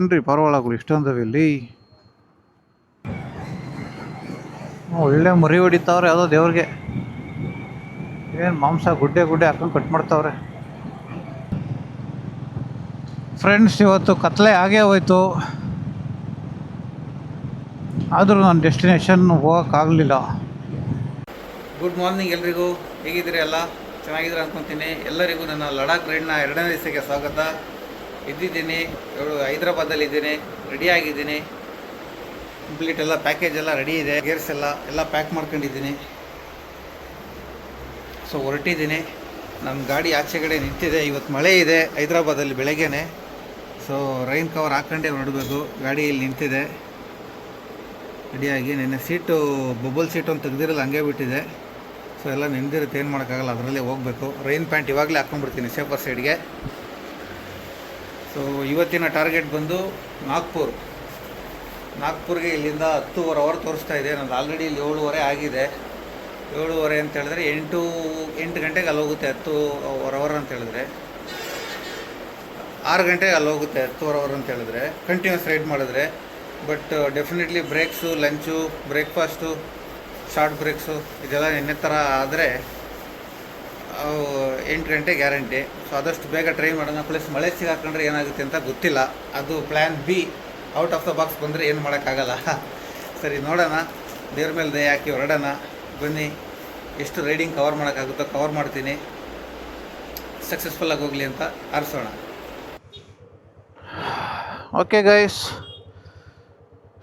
ಏನ್ರಿ ಪರವಾಗಿಲ್ಲ ಇಷ್ಟೊಂದವೆ ಇಲ್ಲಿ ಒಳ್ಳೆ ಮರಿ ಹೊಡಿತಾವ್ರೆ ಯಾವುದೋ ದೇವ್ರಿಗೆ. ಏನು ಮಾಂಸ ಗುಡ್ಡೆ ಹಾಕೊಂಡು ಕಟ್ ಮಾಡ್ತಾವ್ರೆ. ಫ್ರೆಂಡ್ಸ್, ಇವತ್ತು ಕತ್ಲೆ ಆಗೇ ಹೋಯ್ತು, ಆದರೂ ನನ್ನ ಡೆಸ್ಟಿನೇಷನ್ ಹೋಗೋಕ್ಕಾಗಲಿಲ್ಲ. ಗುಡ್ ಮಾರ್ನಿಂಗ್ ಎಲ್ರಿಗೂ, ಹೇಗಿದ್ದೀರಿ? ಎಲ್ಲ ಚೆನ್ನಾಗಿದ್ದೀರ ಅಂದ್ಕೊತೀನಿ. ಎಲ್ಲರಿಗೂ ನನ್ನ ಲಡಾಖ್ ರೈಡ್ನ 2ನೇ ದಿವಸಕ್ಕೆ ಸ್ವಾಗತ. ಇದ್ದಿದ್ದೀನಿ, ಹೈದ್ರಾಬಾದಲ್ಲಿದ್ದೀನಿ, ರೆಡಿಯಾಗಿದ್ದೀನಿ. ಕಂಪ್ಲೀಟ್ ಎಲ್ಲ ಪ್ಯಾಕೇಜ್ ಎಲ್ಲ ರೆಡಿ ಇದೆ, ಗೇರ್ಸ್ ಎಲ್ಲ ಪ್ಯಾಕ್ ಮಾಡ್ಕೊಂಡಿದ್ದೀನಿ. ಸೊ ಹೊರಟಿದ್ದೀನಿ. ನನ್ನ ಗಾಡಿ ಆಚೆಗಡೆ ನಿಂತಿದೆ. ಇವತ್ತು ಮಳೆ ಇದೆ ಹೈದ್ರಾಬಾದಲ್ಲಿ ಬೆಳಗ್ಗೆನೆ. ಸೊ ರೈನ್ ಕವರ್ ಹಾಕ್ಕೊಂಡೇ ಹೊರಡಬೇಕು. ಗಾಡಿ ಇಲ್ಲಿ ನಿಂತಿದೆ ರೆಡಿಯಾಗಿ. ನೆನ್ನೆ ಸೀಟು ಬಬಲ್ ಸೀಟು ಅಂತ ತೆಗೆದಿರಲ್ಲ, ಹಂಗೆ ಬಿಟ್ಟಿದೆ. ಸೊ ಎಲ್ಲ ನೆಂದಿರುತ್ತೆ, ಏನು ಮಾಡೋಕ್ಕಾಗಲ್ಲ, ಅದರಲ್ಲೇ ಹೋಗಬೇಕು. ರೈನ್ ಪ್ಯಾಂಟ್ ಇವಾಗಲೇ ಹಾಕ್ಕೊಂಡ್ಬಿಡ್ತೀನಿ ಸೇಫರ್ ಸೈಡ್ಗೆ. ಸೊ ಇವತ್ತಿನ ಟಾರ್ಗೆಟ್ ಬಂದು ನಾಗ್ಪುರ್ಗೆ ಇಲ್ಲಿಂದ 10.25 ಅವರ್ ತೋರಿಸ್ತಾ ಇದೆ. ನಂದು ಆಲ್ರೆಡಿ ಇಲ್ಲಿ 7:30 ಆಗಿದೆ. 7:30 ಅಂತ ಹೇಳಿದ್ರೆ 8 ಗಂಟೆಗೆ ಅಲ್ಲಿ ಹೋಗುತ್ತೆ. 10.25 ಅವರ್ ಅಂತ ಹೇಳಿದ್ರೆ 6 ಗಂಟೆಗೆ ಅಲ್ಲಿ ಹೋಗುತ್ತೆ. 10.25 ಅವರ್ ಅಂತ ಹೇಳಿದ್ರೆ ಕಂಟಿನ್ಯೂಸ್ ರೈಡ್ ಮಾಡಿದ್ರೆ. But definitely brakes, lunch, breakfast, short brakes ಇದೆಲ್ಲ ನಿನ್ನೆ ಥರ ಆದರೆ 8 ಗಂಟೆ ಗ್ಯಾರಂಟಿ. ಸೊ ಆದಷ್ಟು ಬೇಗ ಟ್ರೈ ಮಾಡೋಣ. ಪ್ಲಸ್ ಮಳೆ ಸಿಗಾಕೊಂಡ್ರೆ ಏನಾಗುತ್ತೆ ಅಂತ ಗೊತ್ತಿಲ್ಲ. ಅದು plan B. Out of the box ಬಂದರೆ ಏನು ಮಾಡೋಕ್ಕಾಗಲ್ಲ. ಸರಿ, ನೋಡೋಣ. ದೇವ್ರ ಮೇಲೆ ದಯ ಹಾಕಿ ಹೊರಡೋಣ. ಬನ್ನಿ, ಎಷ್ಟು ರೈಡಿಂಗ್ ಕವರ್ ಮಾಡೋಕ್ಕಾಗುತ್ತೋ ಕವರ್ ಮಾಡ್ತೀನಿ. ಸಕ್ಸಸ್ಫುಲ್ಲಾಗಿ ಹೋಗಲಿ ಅಂತ ಆರಿಸೋಣ. ಓಕೆ ಗೈಸ್,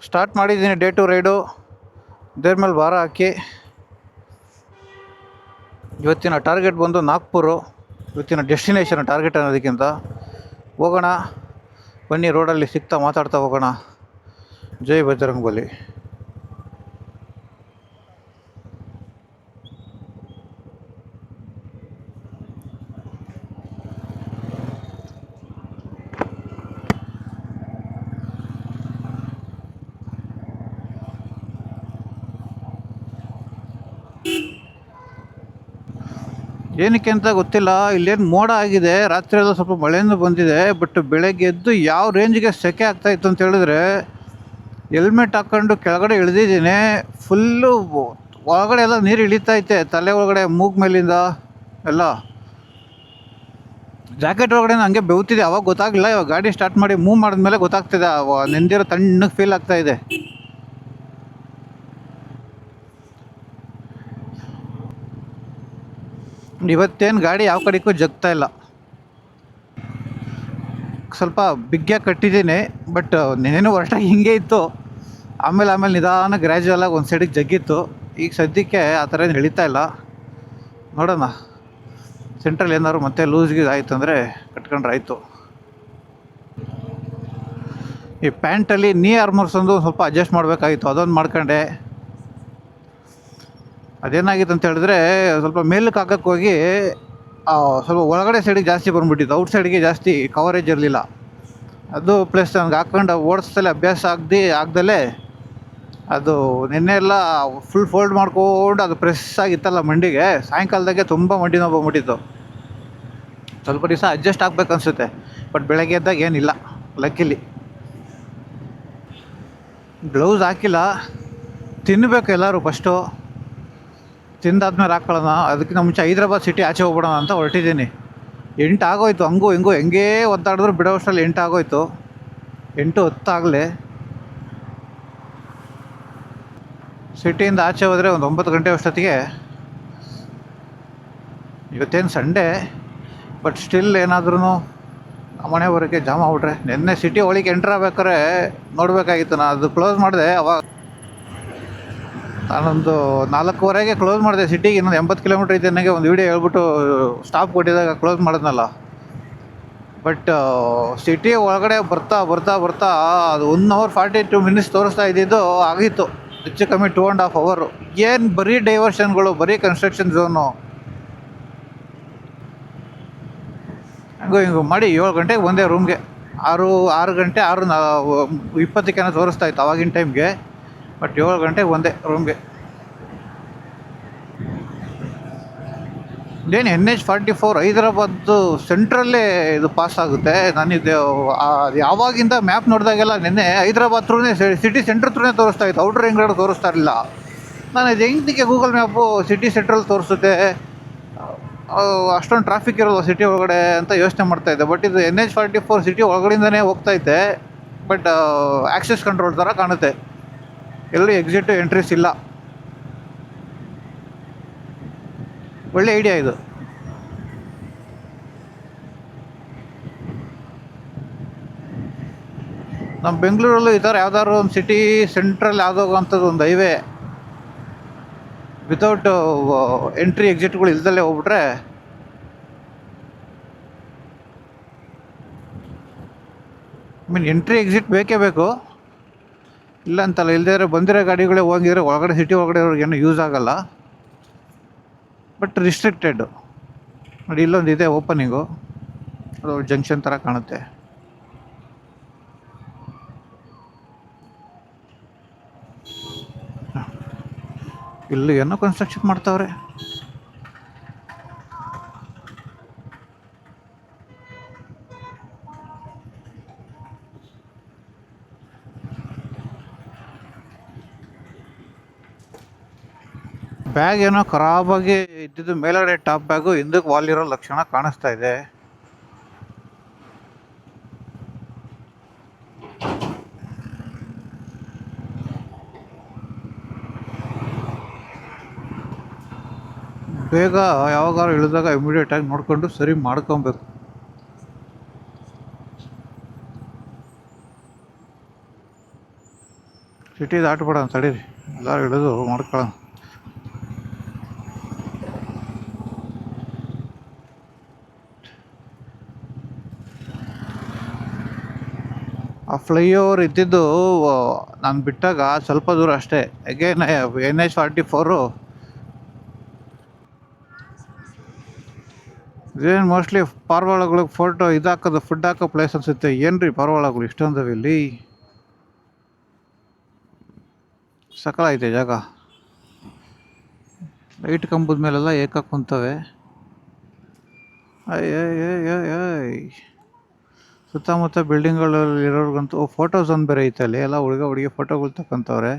ಸ್ಟಾರ್ಟ್ ಮಾಡಿದ್ದೀನಿ ಡೇ 2 ರೈಡು. ದೇವ್ರ ಮೇಲೆ ಭಾರ ಹಾಕಿ. ಇವತ್ತಿನ ಟಾರ್ಗೆಟ್ ಬಂದು ನಾಗ್ಪುರು. ಇವತ್ತಿನ ಡೆಸ್ಟಿನೇಷನ್ ಟಾರ್ಗೆಟ್ ಅನ್ನೋದಕ್ಕಿಂತ ಹೋಗೋಣ ಬನ್ನಿ. ರೋಡಲ್ಲಿ ಸಿಗ್ತಾ ಮಾತಾಡ್ತಾ ಹೋಗೋಣ. ಜೈ ಬಜರಂಗ್ ಬಲಿ. ಏನಕ್ಕೆ ಅಂತ ಗೊತ್ತಿಲ್ಲ, ಇಲ್ಲೇನು ಮೋಡ ಆಗಿದೆ. ರಾತ್ರಿ ಎಲ್ಲ ಸ್ವಲ್ಪ ಮಳೆಯಿಂದ ಬಂದಿದೆ. ಬಟ್ ಬೆಳಗ್ಗೆ ಎದ್ದು ಯಾವ ರೇಂಜಿಗೆ ಸೆಕೆ ಆಗ್ತಾಯಿತ್ತು ಅಂತ ಹೇಳಿದ್ರೆ, ಹೆಲ್ಮೆಟ್ ಹಾಕ್ಕೊಂಡು ಕೆಳಗಡೆ ಇಳಿದಿದ್ದೀನಿ. ಫುಲ್ಲು ಒಳಗಡೆ ಎಲ್ಲ ನೀರು ಇಳಿತೈತೆ, ತಲೆ ಒಳಗಡೆ, ಮೂಗು ಮೇಲಿಂದ ಎಲ್ಲ. ಜಾಕೆಟ್ ಒಳಗಡೆ ಹಂಗೆ ಬೆವ್ತಿದೆ. ಅವಾಗ ಗೊತ್ತಾಗಲಿಲ್ಲ. ಇವಾಗ ಗಾಡಿ ಸ್ಟಾರ್ಟ್ ಮಾಡಿ ಮೂವ್ ಮಾಡಿದ್ಮೇಲೆ ಗೊತ್ತಾಗ್ತಿದೆ. ನೆಂದಿರೋ ತಣ್ಣಗೆ ಫೀಲ್ ಆಗ್ತಾಯಿದೆ. ಇವತ್ತೇನು ಗಾಡಿ ಯಾವ ಕಡೆಗೂ ಜಗ್ತಾ ಇಲ್ಲ. ಸ್ವಲ್ಪ ಬಿಗ್ಗಿಯಾಗಿ ಕಟ್ಟಿದ್ದೀನಿ. ಬಟ್ ನೆನೇನು ಹೊರಟಾಗಿ ಹಿಂಗೆ ಇತ್ತು. ಆಮೇಲೆ ನಿಧಾನ ಗ್ರ್ಯಾಜುವಲಾಗಿ ಒಂದು ಸೈಡಿಗೆ ಜಗ್ಗಿತ್ತು. ಈಗ ಸದ್ಯಕ್ಕೆ ಆ ಥರ ಏನು ಎಳಿತಾ ಇಲ್ಲ. ನೋಡೋಣ, ಸೆಂಟ್ರಲ್ ಏನಾದ್ರು ಮತ್ತೆ ಲೂಸ್ಗೆ ಆಯಿತು ಅಂದರೆ ಕಟ್ಕೊಂಡ್ರೆ ಆಯಿತು. ಈ ಪ್ಯಾಂಟಲ್ಲಿ ನೀ ಆರ್ಮರ್ಸ್ ಒಂದು ಸ್ವಲ್ಪ ಅಡ್ಜಸ್ಟ್ ಮಾಡಬೇಕಾಗಿತ್ತು. ಅದೊಂದು ಮಾಡ್ಕೊಂಡೆ. ಅದೇನಾಗಿತ್ತು ಅಂತ ಹೇಳಿದ್ರೆ, ಸ್ವಲ್ಪ ಮೇಲಕ್ಕೆ ಹಾಕಕ್ಕೆ ಹೋಗಿ ಸ್ವಲ್ಪ ಒಳಗಡೆ ಸೈಡಿಗೆ ಜಾಸ್ತಿ ಬಂದುಬಿಟ್ಟಿತ್ತು. ಔಟ್ ಸೈಡ್ಗೆ ಜಾಸ್ತಿ ಕವರೇಜ್ ಇರಲಿಲ್ಲ. ಅದು ಪ್ಲಸ್ ನನಗೆ ಹಾಕ್ಕೊಂಡು ಓಡಿಸ್ತಲೇ ಅಭ್ಯಾಸ ಆಗ್ದಲೇ ಅದು ನಿನ್ನೆ ಎಲ್ಲ ಫುಲ್ ಫೋಲ್ಡ್ ಮಾಡ್ಕೊಂಡು ಅದು ಪ್ರೆಸ್ ಆಗಿತ್ತಲ್ಲ ಮಂಡಿಗೆ. ಸಾಯಂಕಾಲದಾಗೆ ತುಂಬ ಮಂಡಿ ನೋವು ಬಂದ್ಬಿಟ್ಟಿತ್ತು. ಸ್ವಲ್ಪ ದಿವಸ ಅಡ್ಜಸ್ಟ್ ಆಗ್ಬೇಕು ಅನಿಸುತ್ತೆ. ಬಟ್ ಬೆಳಗ್ಗೆ ಎದ್ದಾಗ ಏನಿಲ್ಲ, ಲಕ್ಕಿಲಿ. ಗ್ಲೌಸ್ ಹಾಕಿಲ್ಲ. ತಿನ್ನಬೇಕು ಎಲ್ಲರೂ ಫಸ್ಟು. ತಿಂದಾದ್ಮೇಲೆ ಹಾಕ್ಕೊಳ್ಳೋಣ. ಅದಕ್ಕಿಂತ ಮುಂಚೆ ಹೈದ್ರಾಬಾದ್ ಸಿಟಿ ಆಚೆ ಹೋಗ್ಬಿಡೋಣ ಅಂತ ಹೊರಟಿದ್ದೀನಿ. 8 ಆಗೋಯ್ತು. ಹಂಗೂ ಹಿಂಗೂ ಹೆಂಗೇ ಒದ್ದಾಡಿದ್ರು ಬಿಡೋ ಅಷ್ಟರಲ್ಲಿ 8 ಆಗೋಯ್ತು. 8:10 ಆಗಲಿ. ಸಿಟಿಯಿಂದ ಆಚೆ ಹೋದರೆ ಒಂದು 9 ಗಂಟೆ ಅಷ್ಟೊತ್ತಿಗೆ. ಇವತ್ತೇನು ಸಂಡೇ, ಬಟ್ ಸ್ಟಿಲ್ ಏನಾದ್ರೂ ಮನೆವರೆಗೆ ಜಾಮ್ ಆಗ್ಬಿಟ್ರೆ. ನಿನ್ನೆ ಸಿಟಿ ಒಳಗೆ ಎಂಟ್ರ್ ಆಗ್ಬೇಕಾದ್ರೆ ನೋಡಬೇಕಾಗಿತ್ತು. ನಾನು ಅದು ಕ್ಲೋಸ್ ಮಾಡಿದೆ. ಅವಾಗ ನಾನೊಂದು 4:15ಗೆ ಕ್ಲೋಸ್ ಮಾಡಿದೆ ಸಿಟಿಗೆ. ಇನ್ನೊಂದು 80 ಕಿಲೋಮೀಟ್ರ್ ಇದೆ ನನಗೆ ಒಂದು ವೀಡಿಯೋ ಹೇಳ್ಬಿಟ್ಟು ಸ್ಟಾಪ್ ಕೊಟ್ಟಿದ್ದಾಗ ಕ್ಲೋಸ್ ಮಾಡಿದ್ನಲ್ಲ. ಬಟ್ ಸಿಟಿ ಒಳಗಡೆ ಬರ್ತಾ ಅದು 1 hour 42 minutes ತೋರಿಸ್ತಾ ಇದ್ದಿದ್ದು ಆಗಿತ್ತು. ಹೆಚ್ಚು ಕಮ್ಮಿ 2.5 hour. ಏನು ಬರೀ ಡೈವರ್ಷನ್ಗಳು, ಬರೀ ಕನ್ಸ್ಟ್ರಕ್ಷನ್ ಝೋನು. ಹಿಂಗೂ ಮಾಡಿ 7 ಗಂಟೆಗೆ ಬಂದೆ ರೂಮ್ಗೆ. 6 ಗಂಟೆ 6:20 ತೋರಿಸ್ತಾ ಇತ್ತು ಆವಾಗಿನ ಟೈಮ್ಗೆ. ಬಟ್ 7 ಗಂಟೆಗೆ ಬಂದೆ ರೂಮ್ಗೆ. ಇದೇನು NH-44 ಹೈದರಾಬಾದ್ದು ಸೆಂಟ್ರಲ್ಲೇ ಇದು ಪಾಸ್ ಆಗುತ್ತೆ. ನಾನಿದು ಅದು ಯಾವಾಗಿಂದ ಮ್ಯಾಪ್ ನೋಡಿದಾಗೆಲ್ಲ ನೆನ್ನೆ ಹೈದರಾಬಾದ್ ಥ್ರೂನೇ ಸಿಟಿ ಸೆಂಟ್ರ್ ಥ್ರೂನೇ ತೋರಿಸ್ತಾ ಇತ್ತು, ಔಟರ್ ರಿಂಗ್ ರೋಡ್ ತೋರಿಸ್ತಾ ಇರಲಿಲ್ಲ. ನಾನು ಇದು ಹೆಂಗೆ ಗೂಗಲ್ ಮ್ಯಾಪು ಸಿಟಿ ಸೆಂಟ್ರಲ್ಲಿ ತೋರಿಸುತ್ತೆ, ಅಷ್ಟೊಂದು ಟ್ರಾಫಿಕ್ ಇರೋದು ಸಿಟಿ ಒಳಗಡೆ ಅಂತ ಯೋಚನೆ ಮಾಡ್ತಾಯಿದ್ದೆ. ಬಟ್ ಇದು NH-44 ಸಿಟಿ ಒಳಗಡೆಯಿಂದನೇ ಹೋಗ್ತೈತೆ. ಬಟ್ ಆಕ್ಸೆಸ್ ಕಂಟ್ರೋಲ್ ಥರ ಕಾಣುತ್ತೆ, ಎಲ್ಲೂ ಎಕ್ಸಿಟ್ ಎಂಟ್ರೀಸ್ ಇಲ್ಲ. ಒಳ್ಳೆ ಐಡಿಯಾ ಇದು. ನಮ್ಮ ಬೆಂಗಳೂರಲ್ಲೂ ಈ ಥರ ಯಾವ್ದಾದ್ರು ಒಂದು ಸಿಟಿ ಸೆಂಟ್ರಲ್ಲಿ ಯಾವುದೋಗಂಥದ್ದು ಒಂದು ಹೈವೇ ವಿತೌಟ್ ಎಂಟ್ರಿ ಎಕ್ಸಿಟ್ಗಳು ಇಲ್ದಲ್ಲೇ ಹೋಗ್ಬಿಟ್ರೆ ಎಂಟ್ರಿ ಎಕ್ಸಿಟ್ ಬೇಕೇ ಬೇಕು, ಇಲ್ಲ ಅಂತಲ್ಲ. ಇಲ್ಲದೇ ಬಂದಿರೋ ಗಾಡಿಗಳೇ ಹೋಗಿದ್ರೆ ಒಳಗಡೆ ಸಿಟಿ ಒಳಗಡೆ ಅವ್ರಿಗೇನು ಯೂಸ್ ಆಗಲ್ಲ. ಬಟ್ ರಿಸ್ಟ್ರಿಕ್ಟೆಡ್ ನೋಡಿ, ಇಲ್ಲೊಂದು ಇದೆ ಓಪನಿಂಗು, ಅದು ಜಂಕ್ಷನ್ ಥರ ಕಾಣುತ್ತೆ. ಇಲ್ಲಿ ಏನೋ ಕನ್ಸ್ಟ್ರಕ್ಷನ್ ಮಾಡ್ತಾವ್ರೆ. ಬ್ಯಾಗ್ ಏನೋ ಖರಾಬಾಗಿ ಇದ್ದಿದ್ದು ಮೇಲ್ಗಡೆ ಟಾಪ್ ಬ್ಯಾಗು ಹಿಂದಕ್ಕೆ ವಾಲ್ ಇರೋ ಲಕ್ಷಣ ಕಾಣಿಸ್ತಾ ಇದೆ. ಬೇಗ ಯಾವಾಗಾರು ಇಳಿದಾಗ ಇಮಿಡಿಯೇಟಾಗಿ ನೋಡಿಕೊಂಡು ಸರಿ ಮಾಡ್ಕೊಬೇಕು. ಸಿಟಿ ದಾಟ್ಬೇಡ ತಡೀರಿ, ಎಲ್ಲರೂ ಇಳಿದು ಮಾಡ್ಕೊಳ್ಳೋಣ. ಆ ಫ್ಲೈಓವರ್ ಇದ್ದಿದ್ದು ನಾನು ಬಿಟ್ಟಾಗ ಸ್ವಲ್ಪ ದೂರ ಅಷ್ಟೇ. ಅಗೇನ್ NH-44 ಇದೇನು ಮೋಸ್ಟ್ಲಿ ಪಾರಿವಾಳಗಳಿಗೆ ಫೋಟೋ ಇದಾಕೋದು ಫುಡ್ ಹಾಕೋ ಪ್ಲೇಸ್ ಅನಿಸುತ್ತೆ. ಏನು ರೀ ಪಾರಿವಾಳಗಳು ಇಷ್ಟೊಂದವೆ ಇಲ್ಲಿ, ಸಕಲ ಐತೆ ಜಾಗ. ಲೈಟ್ ಕಂಬದ ಮೇಲೆಲ್ಲ ಏಕಾಕ್ ಕುಂತವೆ. ಸುತ್ತಮುತ್ತ ಬಿಲ್ಡಿಂಗ್ಗಳಲ್ಲಿ ಇರೋರ್ಗಂತೂ ಫೋಟೋಸ್ ಒಂದು ಬೇರೆ ಐತೆ ಅಲ್ಲಿ, ಎಲ್ಲ ಹುಡುಗಿ ಫೋಟೋಗಳು ತಗೊಂತವ್ರೆ.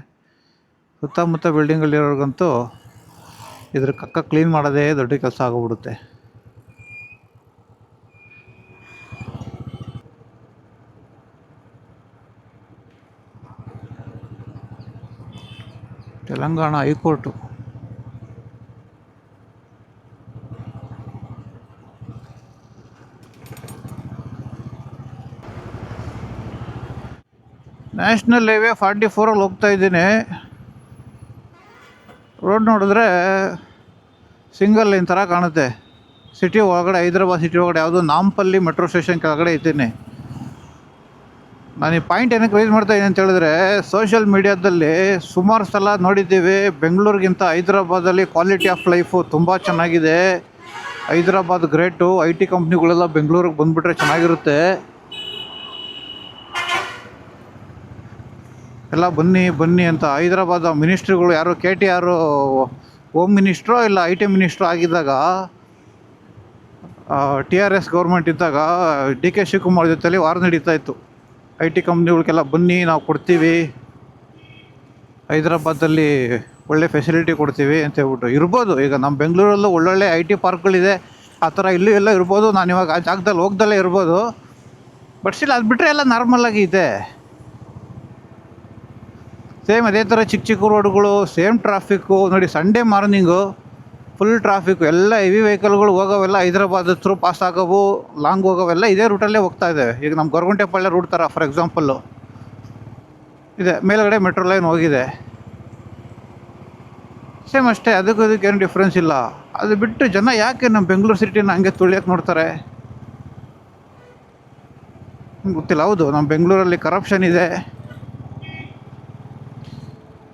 ಸುತ್ತಮುತ್ತ ಬಿಲ್ಡಿಂಗಲ್ಲಿರೋರ್ಗಂತೂ ಇದ್ರ ಕಕ್ಕ ಕ್ಲೀನ್ ಮಾಡೋದೇ ದೊಡ್ಡ ಕೆಲಸ ಆಗೋಗ್ಬಿಡುತ್ತೆ. ತೆಲಂಗಾಣ ಹೈಕೋರ್ಟು ನ್ಯಾಷನಲ್ ಹೈವೇ 44 ಹೋಗ್ತಾ ಇದ್ದೀನಿ. ರೋಡ್ ನೋಡಿದ್ರೆ ಸಿಂಗಲ್ ಲೈನ್ ಥರ ಕಾಣುತ್ತೆ. ಸಿಟಿ ಒಳಗಡೆ, ಹೈದರಾಬಾದ್ ಸಿಟಿ ಒಳಗಡೆ ಯಾವುದೋ ನಾಂಪಲ್ಲಿ ಮೆಟ್ರೋ ಸ್ಟೇಷನ್ ಕೆಳಗಡೆ ಇದ್ದೀನಿ ನಾನು. ಈ ಪಾಯಿಂಟ್ ಏನಕ್ಕೆ ರೈಸ್ ಮಾಡ್ತಾ ಇದ್ದೀನಿ ಅಂತ ಹೇಳಿದ್ರೆ, ಸೋಷಿಯಲ್ ಮೀಡಿಯಾದಲ್ಲಿ ಸುಮಾರು ಸಲ ನೋಡಿದ್ದೀವಿ, ಬೆಂಗಳೂರಿಗಿಂತ ಹೈದರಾಬಾದಲ್ಲಿ ಕ್ವಾಲಿಟಿ ಆಫ್ ಲೈಫು ತುಂಬ ಚೆನ್ನಾಗಿದೆ, ಹೈದರಾಬಾದ್ ಗ್ರೇಟು, IT ಕಂಪ್ನಿಗಳೆಲ್ಲ ಬೆಂಗಳೂರಿಗೆ ಬಂದುಬಿಟ್ರೆ ಚೆನ್ನಾಗಿರುತ್ತೆ, ಎಲ್ಲ ಬನ್ನಿ ಬನ್ನಿ ಅಂತ. ಹೈದರಾಬಾದ್ ಮಿನಿಸ್ಟ್ರಿಗಳು ಯಾರು KTR ಹೋಮ್ ಮಿನಿಸ್ಟ್ರೋ ಇಲ್ಲ IT ಮಿನಿಸ್ಟ್ರೋ ಆಗಿದ್ದಾಗ, TRS ಗೌರ್ಮೆಂಟ್ ಇದ್ದಾಗ DK ಶಿವಕುಮಾರ್ ಜೊತೆಲಿ ವಾರ ನಡೀತಾ ಇತ್ತು. IT ಕಂಪ್ನಿಗಳಿಗೆಲ್ಲ ಬನ್ನಿ, ನಾವು ಕೊಡ್ತೀವಿ, ಹೈದರಾಬಾದಲ್ಲಿ ಒಳ್ಳೆ ಫೆಸಿಲಿಟಿ ಕೊಡ್ತೀವಿ ಅಂತ ಹೇಳ್ಬಿಟ್ಟು. ಇರ್ಬೋದು, ಈಗ ನಮ್ಮ ಬೆಂಗಳೂರಲ್ಲೂ ಒಳ್ಳೊಳ್ಳೆ IT ಪಾರ್ಕ್ಗಳಿದೆ, ಆ ಥರ ಇಲ್ಲೂ ಎಲ್ಲ ಇರ್ಬೋದು. ನಾನು ಇವಾಗ ಆ ಜಾಗದಲ್ಲಿ ಹೋಗ್ದಲ್ಲೇ ಇರ್ಬೋದು. ಬಟ್ ಸ್ಟಿಲ್ ಅದು ಬಿಟ್ಟರೆ ಎಲ್ಲ ನಾರ್ಮಲಾಗಿ ಇದೆ. ಸೇಮ್ ಅದೇ ಥರ ಚಿಕ್ಕ ಚಿಕ್ಕ ರೋಡ್ಗಳು, ಸೇಮ್ ಟ್ರಾಫಿಕ್ಕು. ನೋಡಿ, ಸಂಡೇ ಮಾರ್ನಿಂಗು ಫುಲ್ ಟ್ರಾಫಿಕ್ಕು. ಎಲ್ಲ ಹೆವಿ ವೆಹಿಕಲ್ಗಳು ಹೋಗೋವೆಲ್ಲ ಹೈದರಾಬಾದ್ ಥ್ರೂ ಪಾಸ್ ಆಗೋವು, ಲಾಂಗ್ ಹೋಗೋವೆಲ್ಲ ಇದೇ ರೂಟಲ್ಲೇ ಹೋಗ್ತಾ ಇದೆ. ಈಗ ನಮ್ಮ ಗೊರಗುಂಟೆಪಾಳ್ಯ ರೂಟ್ ಥರ ಫಾರ್ ಎಕ್ಸಾಂಪಲ್ಲು ಇದೆ, ಮೇಲ್ಗಡೆ ಮೆಟ್ರೋ ಲೈನ್ ಹೋಗಿದೆ, ಸೇಮ್ ಅಷ್ಟೇ. ಅದಕ್ಕೂ ಏನು ಡಿಫ್ರೆನ್ಸ್ ಇಲ್ಲ. ಅದು ಬಿಟ್ಟು ಜನ ಯಾಕೆ ನಮ್ಮ ಬೆಂಗಳೂರು ಸಿಟಿನ ಹಂಗೆ ತುಳಿಯೋಕೆ ನೋಡ್ತಾರೆ ಗೊತ್ತಿಲ್ಲ. ಹೌದು, ನಮ್ಮ ಬೆಂಗಳೂರಲ್ಲಿ ಕರಪ್ಷನ್ ಇದೆ,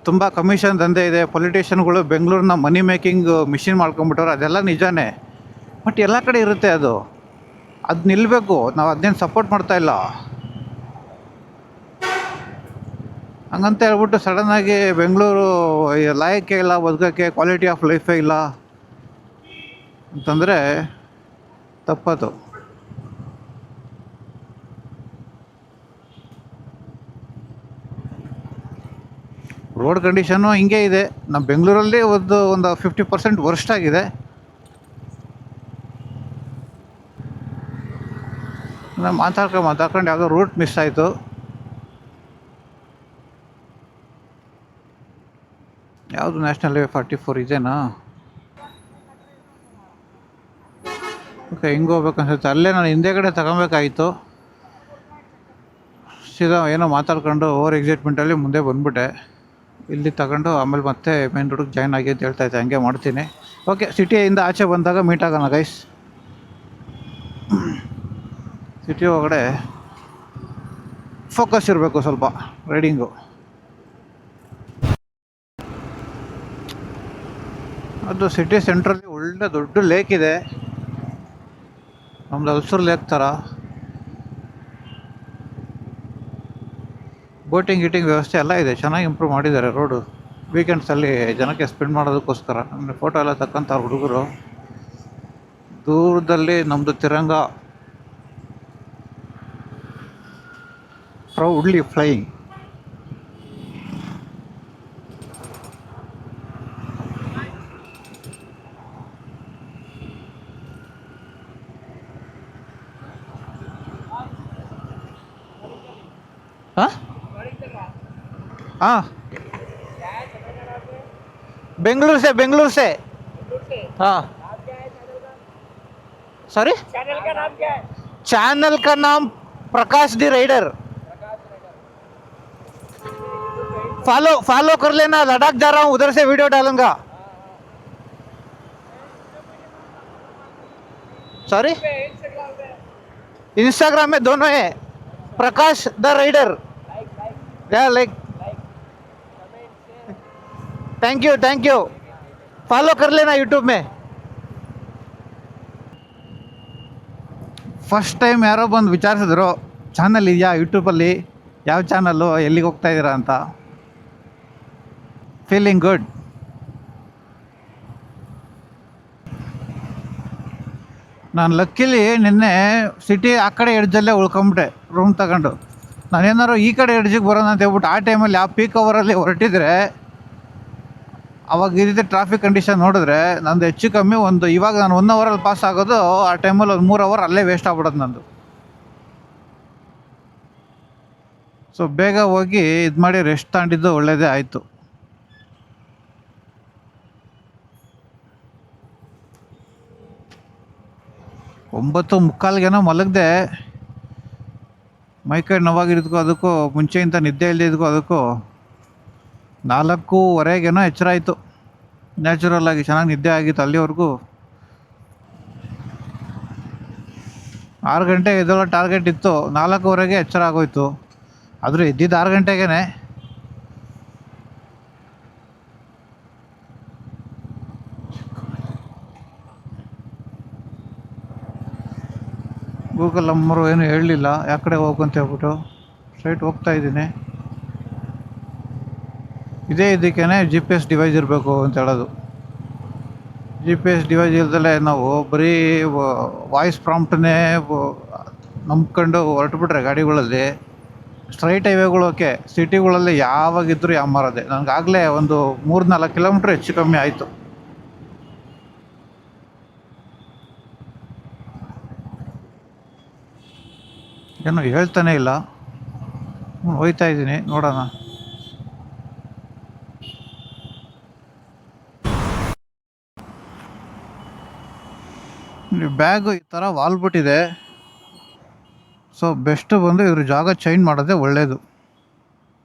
ತುಂಬ ಕಮಿಷನ್ ದಂಧೆ ಇದೆ, ಪೊಲಿಟಿಷಿಯನ್ಗಳು ಬೆಂಗಳೂರನ್ನ ಮನಿ ಮೇಕಿಂಗ್ ಮಿಷಿನ್ ಮಾಡ್ಕೊಂಬಿಟ್ಟವ್ರು, ಅದೆಲ್ಲ ನಿಜಾನೇ. ಬಟ್ ಎಲ್ಲ ಕಡೆ ಇರುತ್ತೆ ಅದು ನಿಲ್ಲಬೇಕು. ನಾವು ಅದನ್ನೇನು ಸಪೋರ್ಟ್ ಮಾಡ್ತಾ ಇಲ್ಲ. ಹಂಗಂತ ಹೇಳ್ಬಿಟ್ಟು ಸಡನ್ನಾಗಿ ಬೆಂಗಳೂರು ಲಾಯಕ್ಕೆ ಇಲ್ಲ, ಬದುಕೋಕ್ಕೆ ಕ್ವಾಲಿಟಿ ಆಫ್ ಲೈಫೇ ಇಲ್ಲ, ಅಂತಂದರೆ ತಪ್ಪದು. ರೋಡ್ ಕಂಡೀಷನ್ನು ಹಿಂಗೆ ಇದೆ. ನಮ್ಮ ಬೆಂಗಳೂರಲ್ಲಿ ಒಂದು 50% ವರ್ಸ್ಟ್ ಆಗಿದೆ. ನಾನು ಮಾತಾಡ್ಕೊಂಡು ಯಾವುದೋ ರೂಟ್ ಮಿಸ್ ಆಯಿತು. ಯಾವುದು ನ್ಯಾಷನಲ್ ಹೈವೇ 44 ಇದೇನಾ? ಓಕೆ, ಹಿಂಗೆ ಹೋಗ್ಬೇಕು ಅನ್ಸುತ್ತೆ. ಅಲ್ಲೇ ನಾನು ಹಿಂದೆಗಡೆ ತಗೊಬೇಕಾಯಿತು. ಸೀದಾ ಏನೋ ಮಾತಾಡ್ಕೊಂಡು ಓವರ್ ಎಕ್ಸೈಟ್ಮೆಂಟಲ್ಲಿ ಮುಂದೆ ಬಂದ್ಬಿಟ್ಟೆ. ಇಲ್ಲಿ ತಗೊಂಡು ಆಮೇಲೆ ಮತ್ತೆ ಮೇನ್ ರೋಡಿಗೆ ಜಾಯ್ನ್ ಆಗಿ ಅಂತ ಹೇಳ್ತಾ ಇದ್ದೆ. ಹಂಗೆ ಮಾಡ್ತೀನಿ. ಓಕೆ, ಸಿಟಿಯಿಂದ ಆಚೆ ಬಂದಾಗ ಮೀಟ್ ಆಗೋಣ ಗೈಸ್. ಸಿಟಿ ಒಳಗಡೆ ಫೋಕಸ್ ಇರಬೇಕು ಸ್ವಲ್ಪ ರೈಡಿಂಗು. ಅದು ಸಿಟಿ ಸೆಂಟ್ರಲ್ಲಿ ಒಳ್ಳೆ ದೊಡ್ಡ ಲೇಕ್ ಇದೆ, ನಮ್ದು ಹಲ್ಸೂರು ಲೇಕ್ ಥರ. ಬೋಟಿಂಗ್ ವ್ಯವಸ್ಥೆ ಎಲ್ಲ ಇದೆ, ಚೆನ್ನಾಗಿ ಇಂಪ್ರೂವ್ ಮಾಡಿದ್ದಾರೆ ರೋಡು. ವೀಕೆಂಡ್ಸಲ್ಲಿ ಜನಕ್ಕೆ ಸ್ಪೆಂಡ್ ಮಾಡೋದಕ್ಕೋಸ್ಕರ ಅಂದರೆ ಫೋಟೋ ಎಲ್ಲ ತಕ್ಕಂಥವ್ರು ಹುಡುಗರು. ದೂರದಲ್ಲಿ ನಮ್ಮದು ತಿರಂಗ ಪ್ರೌಡ್ಲಿ ಫ್ಲೈಯಿಂಗ್. हाँ हाँ, बेंगलुरु से हाँ। सॉरी, चैनल का नाम प्रकाश दी राइडर। फॉलो कर लेना, लद्दाख जा रहा हूँ, उधर से वीडियो डालूंगा। सॉरी, इंस्टाग्राम में दोनों है, Prakash the rider. Like, thank you, follow कर लेना यूट्यूब में। ಫಸ್ಟ್ ಟೈಮ್ ಯಾರೋ ಬಂದು ವಿಚಾರಿಸಿದ್ರು, ಚಾನಲ್ ಇದೆಯಾ ಯೂಟ್ಯೂಬಲ್ಲಿ, ಯಾವ ಚಾನಲ್ಲು, ಎಲ್ಲಿಗೆ ಹೋಗ್ತಾ ಇದ್ದೀರಾ ಅಂತ. Feeling good. ನಾನು ಲಕ್ಕಿಲಿ ನಿನ್ನೆ ಸಿಟಿ ಆ ಕಡೆ ಎಡ್ಜಲ್ಲೇ ಉಳ್ಕೊಂಬಿಟ್ಟೆ ರೂಮ್ ತಗೊಂಡು. ನಾನೇನಾದ್ರು ಈ ಕಡೆ ಎಡ್ಜಿಗೆ ಬರೋಣ ಅಂತ ಹೇಳ್ಬಿಟ್ಟು ಆ ಟೈಮಲ್ಲಿ ಯಾವ ಪೀಕ್ ಅವರಲ್ಲಿ ಹೊರಟಿದ್ರೆ ಅವಾಗ ಇದ್ದಿದ್ದ ಟ್ರಾಫಿಕ್ ಕಂಡೀಷನ್ ನೋಡಿದ್ರೆ ನಂದು ಹೆಚ್ಚು ಕಮ್ಮಿ ಇವಾಗ ನಾನು 1 ಅವರಲ್ಲಿ ಪಾಸ್ ಆಗೋದು, ಆ ಟೈಮಲ್ಲಿ ಒಂದು 3 ಅವರ್ ಅಲ್ಲೇ ವೇಸ್ಟ್ ಆಗ್ಬಿಡೋದು ನಂದು. ಸೊ ಬೇಗ ಹೋಗಿ ಇದು ಮಾಡಿ ರೆಸ್ಟ್ ತಗೊಂಡಿದ್ದು ಒಳ್ಳೆಯದೇ ಆಯಿತು. ಒಂಬತ್ತು ಮುಕ್ಕಾಲ್ಗೇನೋ ಮಲಗಿದೆ. ಮೈಕೈ ನೋವಾಗಿದ್ದಕ್ಕೂ ಅದಕ್ಕೂ ಮುಂಚೆಯಿಂದ ನಿದ್ದೆ ಇಲ್ಲದಿದ್ದಕ್ಕೂ ಅದಕ್ಕೂ 4:15ಗೇನೋ ಎಚ್ಚರ ಆಯಿತು. ನ್ಯಾಚುರಲ್ ಆಗಿ ಚೆನ್ನಾಗಿ ನಿದ್ದೆ ಆಗಿತ್ತು ಅಲ್ಲಿವರೆಗೂ. 6 ಗಂಟೆ ಎದ್ದೇಳೋ ಟಾರ್ಗೆಟ್ ಇತ್ತು, 4:15ಗೆ ಎಚ್ಚರ ಆಗೋಯ್ತು. ಆದರೂ ಎದ್ದಿದ್ದು 6 ಗಂಟೆಗೇ. ಗೂಗಲ್ ನಂಬರು ಏನು ಹೇಳಲಿಲ್ಲ, ಯಾವ ಕಡೆ ಹೋಗಂತ ಹೇಳ್ಬಿಟ್ಟು ಸ್ಟ್ರೈಟ್ ಹೋಗ್ತಾ ಇದ್ದೀನಿ. ಇದಕ್ಕೇ GPS ಡಿವೈಸ್ ಇರಬೇಕು ಅಂತ ಹೇಳೋದು. GPS ಡಿವೈಸ್ ಇಲ್ದಲೇ ನಾವು ಬರೀ ವಾಯ್ಸ್ ಪ್ರಾಂಪ್ಟನ್ನೇ ನಂಬ್ಕೊಂಡು ಹೊರಟುಬಿಟ್ರೆ ಗಾಡಿಗಳಲ್ಲಿ, ಸ್ಟ್ರೈಟ್ ಹೈವೇಗಳು ಓಕೆ, ಸಿಟಿಗಳಲ್ಲಿ ಯಾವಾಗಿದ್ದರೂ ಮಾರೋದೆ. ನನಗಾಗಲೇ ಒಂದು 3-4 ಕಿಲೋಮೀಟ್ರ್ ಹೆಚ್ಚು ಕಮ್ಮಿ ಆಯಿತು. ಏನೋ ಹೇಳ್ತಾನೆ ಇಲ್ಲ, ಹೋಯ್ತಾ ಇದ್ದೀನಿ, ನೋಡೋಣ. ಬ್ಯಾಗು ಈ ಥರ ವಾಲ್ಬಿಟ್ಟಿದೆ. ಸೊ ಬೆಸ್ಟು ಬಂದು ಇದ್ರ ಜಾಗ ಚೇಂಜ್ ಮಾಡೋದೇ ಒಳ್ಳೆಯದು.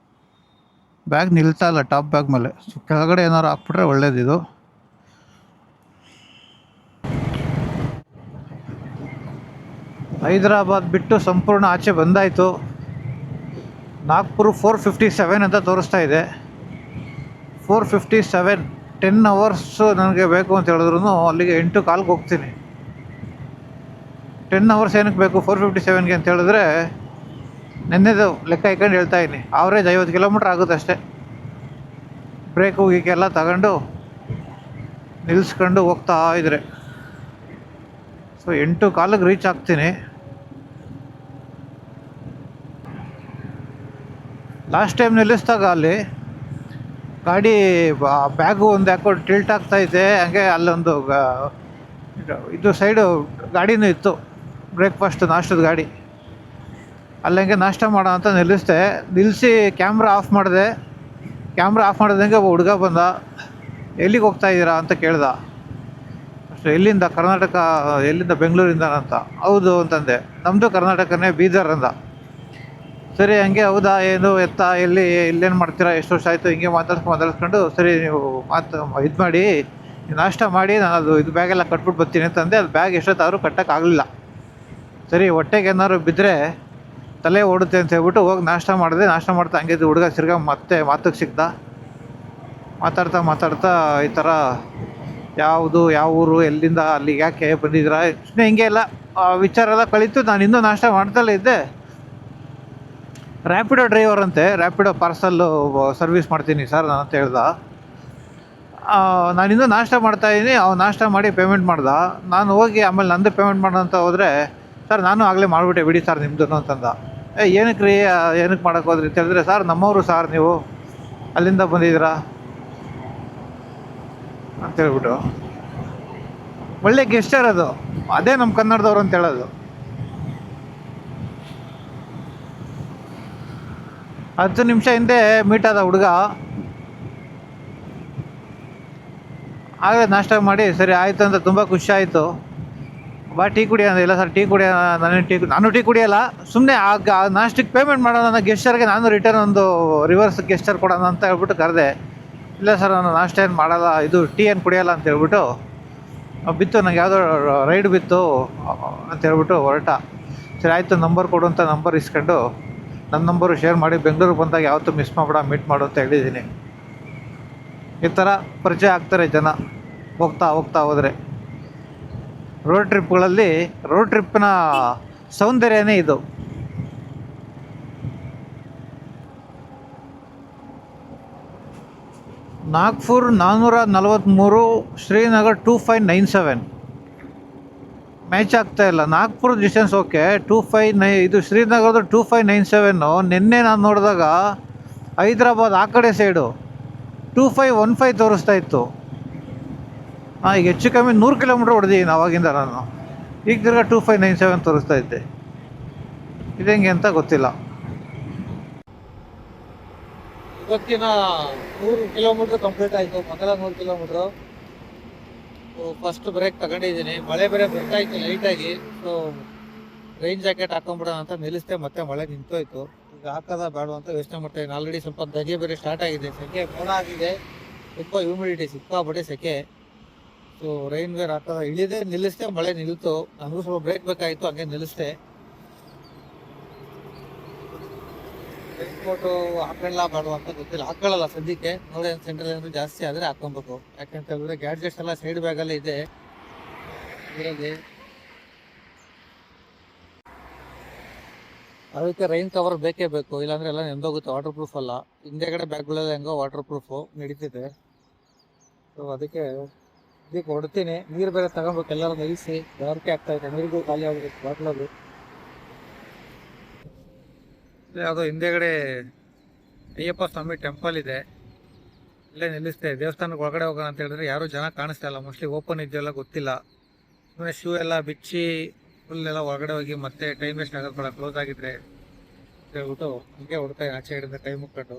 ಬ್ಯಾಗ್ ನಿಲ್ತಾ ಇಲ್ಲ ಟಾಪ್ ಬ್ಯಾಗ್ ಮೇಲೆ, ಸೊ ಕೆಳಗಡೆ ಏನಾರು ಹಾಕ್ಬಿಟ್ರೆ ಒಳ್ಳೇದಿದು. ಹೈದರಾಬಾದ್ ಬಿಟ್ಟು ಸಂಪೂರ್ಣ ಆಚೆ ಬಂದಾಯಿತು. ನಾಗ್ಪುರ್ 457 ಅಂತ ತೋರಿಸ್ತಾ ಇದೆ. 457, 10 ಅವರ್ಸ್ ನನಗೆ ಬೇಕು ಅಂತ ಹೇಳಿದ್ರು ಅಲ್ಲಿಗೆ 8:15ಗೆ ಹೋಗ್ತೀನಿ. 10 ಅವರ್ಸ್ ಏನಕ್ಕೆ ಬೇಕು 457ಗೆ ಅಂತ ಹೇಳಿದ್ರೆ, ನೆನ್ನೆದು ಲೆಕ್ಕ ಇಟ್ಕೊಂಡು ಹೇಳ್ತಾ ಇದ್ದೀನಿ, ಆವ್ರೇಜ್ 50 ಕಿಲೋಮೀಟ್ರ್ ಆಗುತ್ತೆ ಅಷ್ಟೇ. ಬ್ರೇಕು ಗೀಕೆಲ್ಲ ತಗೊಂಡು ನಿಲ್ಲಿಸ್ಕೊಂಡು ಹೋಗ್ತಾ ಇದ್ರೆ ಸೊ 8:15 ರೀಚ್ ಆಗ್ತೀನಿ. ಲಾಸ್ಟ್ ಟೈಮ್ ನಿಲ್ಲಿಸಿದಾಗ ಅಲ್ಲಿ ಗಾಡಿ ಬ್ಯಾಗು ಒಂದು ಯಾಕೋ ಟಿಲ್ಟ್ ಆಗ್ತಾಯಿದೆ. ಹಂಗೆ ಅಲ್ಲೊಂದು ಇದು ಸೈಡು ಗಾಡಿನೂ ಇತ್ತು, ಬ್ರೇಕ್ಫಾಸ್ಟ್ ನಾಷ್ಟದ ಗಾಡಿ. ಅಲ್ಲಂಗೆ ನಾಷ್ಟ ಮಾಡೋ ಅಂತ ನಿಲ್ಲಿಸಿ ಕ್ಯಾಮ್ರಾ ಆಫ್ ಮಾಡಿದೆ. ಕ್ಯಾಮ್ರಾ ಆಫ್ ಮಾಡಿದಂಗೆ ಒಬ್ಬ ಹುಡುಗ ಬಂದ. ಎಲ್ಲಿಗೆ ಹೋಗ್ತಾ ಇದ್ದೀರಾ ಅಂತ ಕೇಳ್ದ. ಅಷ್ಟು ಎಲ್ಲಿಂದ? ಕರ್ನಾಟಕ. ಎಲ್ಲಿಂದ? ಬೆಂಗಳೂರಿಂದ ಅಂತ. ಹೌದು ಅಂತಂದೆ. ನಮ್ಮದು ಕರ್ನಾಟಕನೇ, ಬೀದರ್ ಅಂದ. ಸರಿ, ಹಂಗೆ ಹೌದಾ, ಏನು ಎತ್ತ, ಇಲ್ಲೇನು ಮಾಡ್ತೀರಾ, ಎಷ್ಟು ವರ್ಷ ಆಯಿತು, ಹಿಂಗೆ ಮಾತಾಡ್ಸ್ಕೊಂಡು ಸರಿ ನೀವು ಇದು ಮಾಡಿ, ನಾಷ್ಟ ಮಾಡಿ, ನಾನು ಅದು ಇದು ಬ್ಯಾಗೆಲ್ಲ ಕಟ್ಬಿಟ್ಟು ಬರ್ತೀನಿ ಅಂತಂದೆ. ಅದು ಬ್ಯಾಗ್ ಎಷ್ಟೊತ್ತಾದರೂ ಕಟ್ಟೋಕ್ಕಾಗಲಿಲ್ಲ. ಸರಿ, ಹೊಟ್ಟೆಗೆ ಏನಾದ್ರು ಬಿದ್ದರೆ ತಲೆ ಓಡುತ್ತೆ ಅಂತ ಹೇಳ್ಬಿಟ್ಟು ಹೋಗಿ ನಾಷ್ಟ ಮಾಡಿದೆ. ನಾಷ್ಟ ಮಾಡ್ತಾ ಹಂಗೆ ಹುಡುಗ ಮತ್ತೆ ಮಾತಿಗೆ ಸಿಕ್ದ. ಮಾತಾಡ್ತಾ ಈ ಥರ ಯಾವುದು, ಯಾವ ಊರು, ಎಲ್ಲಿಂದ ಅಲ್ಲಿಗೆ ಯಾಕೆ ಬಂದಿದ್ದೀರಾ, ಸುಮ್ಮನೆ ಹಿಂಗೆ ಎಲ್ಲ ವಿಚಾರ ಎಲ್ಲ ಕಳೀತು. ನಾನು ಇನ್ನೂ ನಾಷ್ಟ ಮಾಡ್ತಲೇ ಇದ್ದೆ. ರ್ಯಾಪಿಡೋ ಡ್ರೈವರ್ ಅಂತೆ, ರ್ಯಾಪಿಡೋ ಪಾರ್ಸಲ್ಲು ಸರ್ವಿಸ್ ಮಾಡ್ತೀನಿ ಸರ್ ನಾನು ಅಂತ ಹೇಳ್ದ. ನಾನಿನ್ನೂ ನಾಷ್ಟ ಮಾಡ್ತಾಯಿದ್ದೀನಿ. ಅವ್ನು ನಾಷ್ಟ ಮಾಡಿ ಪೇಮೆಂಟ್ ಮಾಡ್ದ. ನಾನು ಹೋಗಿ ಆಮೇಲೆ ನಂದು ಪೇಮೆಂಟ್ ಮಾಡೋಣ ಅಂತ ಹೋದರೆ, ಸರ್ ನಾನು ಆಗಲೇ ಮಾಡಿಬಿಟ್ಟೆ ಬಿಡಿ ಸರ್ ನಿಮ್ಮದು ಅಂತಂದ. ಏನಕ್ಕೆ ರೀ, ಏನಕ್ಕೆ ಮಾಡೋಕ್ಕೆ ಹೋದ್ರಿ ಅಂತ ಹೇಳಿದ್ರೆ, ಸರ್ ನಮ್ಮವರು ಸಾರ್ ನೀವು, ಅಲ್ಲಿಂದ ಬಂದಿದ್ದೀರಾ ಅಂತೇಳ್ಬಿಟ್ಟು. ಒಳ್ಳೆ ಗೆಸ್ಚರ್ ಅದು. ಅದೇ ನಮ್ಮ ಕನ್ನಡದವ್ರು ಅಂತ ಹೇಳೋದು. 10 ನಿಮಿಷ ಹಿಂದೆ ಮೀಟ್ ಆದ ಹುಡುಗ. ಆಗಲೇ ನಾಷ್ಟ ಮಾಡಿ ಸರಿ ಆಯಿತು ಅಂತ ತುಂಬ ಖುಷಿ ಆಯಿತು. ಬಾ ಟೀ ಕುಡಿಯೋಣ. ಇಲ್ಲ ಸರ್ ಟೀ ಕುಡಿಯೋಣ, ನಾನು ಟೀ ಕುಡಿಯೋಲ್ಲ, ಸುಮ್ಮನೆ ಆಗ ನಾಷ್ಟಕ್ಕೆ ಪೇಮೆಂಟ್ ಮಾಡೋಣ ಅನ್ನೋ ಗೆಸ್ಚರ್ಗೆ ನಾನು ರಿಟರ್ನ್ ಒಂದು ರಿವರ್ಸ್ ಗೆಸ್ಚರ್ ಕೊಡೋಣ ಅಂತ ಹೇಳ್ಬಿಟ್ಟು ಕರೆದೆ. ಇಲ್ಲ ಸರ್ ನಾನು ನಾಷ್ಟ ಏನು ಮಾಡೋಲ್ಲ, ಇದು ಟೀ ಏನು ಕುಡಿಯೋಲ್ಲ ಅಂತ ಹೇಳ್ಬಿಟ್ಟು ಬಿತ್ತು. ನನಗೆ ಯಾವುದೋ ರೈಡ್ ಬಿತ್ತು ಅಂತ ಹೇಳ್ಬಿಟ್ಟು ಹೊರಟ. ಸರಿ ಆಯಿತು, ನಂಬರ್ ಕೊಡು ಅಂತ ನಂಬರ್ ಇಸ್ಕೊಂಡು ನನ್ನ ನಂಬರು ಶೇರ್ ಮಾಡಿ, ಬೆಂಗಳೂರಿಗೆ ಬಂದಾಗ ಯಾವತ್ತೂ ಮಿಸ್ ಮಾಡಬೇಡ, ಮೀಟ್ ಮಾಡು ಅಂತ ಹೇಳಿದ್ದೀನಿ. ಈ ಥರ ಪರಿಚಯ ಆಗ್ತಾರೆ ಜನ ಹೋಗ್ತಾ ಹೋದರೆ. ರೋಡ್ ಟ್ರಿಪ್ಪಿನ ಸೌಂದರ್ಯನೇ ಇದು. ನಾಗ್ಪುರ್ 443, ಶ್ರೀನಗರ್ 2597. ಮ್ಯಾಚ್ ಆಗ್ತಾ ಇಲ್ಲ. Nagpur distance okay, 259. ಇದು ಶ್ರೀನಗರದ 2597. ನಿನ್ನೆ ನಾನು ನೋಡಿದಾಗ ಹೈದ್ರಾಬಾದ್ ಆ ಕಡೆ ಸೈಡು 2515 ತೋರಿಸ್ತಾ ಇತ್ತು. ಈಗ ಹೆಚ್ಚು ಕಮ್ಮಿ 100 ಕಿಲೋಮೀಟ್ರ್ ಹೊಡೆದಿದ್ದೀನಿ ಅವಾಗಿಂದ ನಾನು. ಈಗ ತಿರ್ಗಾ 2597 ತೋರಿಸ್ತಾ ಇದ್ದೆ. ಇದೆಂಗೆ ಅಂತ ಗೊತ್ತಿಲ್ಲ. ಇವತ್ತಿನ 100 ಕಿಲೋಮೀಟ್ರ್ ಕಂಪ್ಲೀಟ್ ಆಯಿತು. ಮೊದಲ 100 ಕಿಲೋಮೀಟ್ರು ಫಸ್ಟ್ ಬ್ರೇಕ್ ತಗೊಂಡಿದ್ದೀನಿ. ಮಳೆ ಬೇರೆ ಬರ್ತಾ ಇತ್ತು ಲೈಟಾಗಿ. ಸೊ ರೈನ್ ಜಾಕೆಟ್ ಹಾಕೊಂಡ್ಬಿಡೋಣ ಅಂತ ನಿಲ್ಲಿಸ್ದೆ, ಮತ್ತೆ ಮಳೆ ನಿಂತೋಯ್ತು. ಈಗ ಹಾಕೋದ ಬೇಡ ಅಂತ ಯೋಚನೆ ಮಾಡ್ತಾಯಿದ್ದೀನಿ. ಆಲ್ರೆಡಿ ಸ್ವಲ್ಪ ಧಗೆ ಬೇರೆ ಸ್ಟಾರ್ಟ್ ಆಗಿದೆ, ಸೆಕೆ ಮೋಡ ಆಗಿದೆ, ತುಂಬ ಹ್ಯೂಮಿಡಿಟಿ, ಸಿಕ್ಕಾಪಟ್ಟೆ ಸೆಕೆ. ಸೊ ರೈನ್ ವೇರ್ ಹಾಕೋದ ಇಳಿದೆ, ನಿಲ್ಲಿಸ್ದೆ, ಮಳೆ ನಿಲ್ತು. ನನಗೂ ಸ್ವಲ್ಪ ಬ್ರೇಕ್ ಬೇಕಾಯಿತು, ಹಂಗೆ ನಿಲ್ಲಿಸ್ದೆ. ರೈನ್ ಕೋಟು ಹಾಕೊಳ್ಳ ಬೇಡ ಅಂತ ಗೊತ್ತಿಲ್ಲ, ಹಾಕೊಳ್ಳಲ್ಲ ಸದ್ಯಕ್ಕೆ. ನೋಡಿ ಸೆಂಟ್ರಲ್ ಏನಾದ್ರು ಜಾಸ್ತಿ ಆದರೆ ಹಾಕೊಬೇಕು. ಯಾಕಂತ ಹೇಳಿದ್ರೆ ಗ್ಯಾಡ್ಜೆಟ್ಸ್ ಎಲ್ಲ ಸೈಡ್ ಬ್ಯಾಗಲ್ಲೇ ಇದೆ ಇದರಲ್ಲಿ. ಅದಕ್ಕೆ ರೈನ್ ಕವರ್ ಬೇಕೇ ಬೇಕು, ಇಲ್ಲಾಂದ್ರೆ ಎಲ್ಲ ನೆಂದೋಗುತ್ತೆ. ವಾಟರ್ ಪ್ರೂಫ್ ಅಲ್ಲ, ಹಿಂದೆಗಡೆ ಬ್ಯಾಗ್ಗಳೆಲ್ಲ ಹೆಂಗೋ ವಾಟರ್ ಪ್ರೂಫು ನಡೀತಿದೆ. ಸೊ ಅದಕ್ಕೆ ಹೊಡ್ತೀನಿ. ನೀರು ಬೇರೆ ತಗೊಬೇಕು, ಎಲ್ಲರೂ ನಿಲ್ಲಿಸಿ ಜಾರಿಕೆ ಆಗ್ತಾ ಇದೆ. ನೀರಿಗೂ ಖಾಲಿ ಆಗುತ್ತೆ ಬಾಟ್ಲದು. ಯಾವುದೋ ಹಿಂದೆಗಡೆ ಅಯ್ಯಪ್ಪ ಸ್ವಾಮಿ ಟೆಂಪಲ್ ಇದೆ, ಇಲ್ಲೇ ನಿಲ್ಲಿಸ್ತೆ. ದೇವಸ್ಥಾನಕ್ಕೆ ಒಳಗಡೆ ಹೋಗೋಣ ಅಂತ ಹೇಳಿದ್ರೆ ಯಾರೂ ಜನ ಕಾಣಿಸ್ತಾ ಇಲ್ಲ. ಮೋಸ್ಟ್ಲಿ ಓಪನ್ ಇದೆಯಲ್ಲ ಗೊತ್ತಿಲ್ಲ. ಸುಮ್ಮನೆ ಶೂ ಎಲ್ಲ ಬಿಚ್ಚಿ ಫುಲ್ಲೆಲ್ಲ ಒಳಗಡೆ ಹೋಗಿ ಮತ್ತೆ ಟೈಮ್ ವೇಸ್ಟ್ ಆಗೋದು ಬೇಡ, ಕ್ಲೋಸ್ ಆಗಿದ್ರೆ ಅಂತ ಹೇಳ್ಬಿಟ್ಟು ಹೀಗೆ ಹೊಡ್ತಾ ಆಚೆ ಹಿಡಿದ ಕೈ ಮುಕ್ಕೊಂಡು.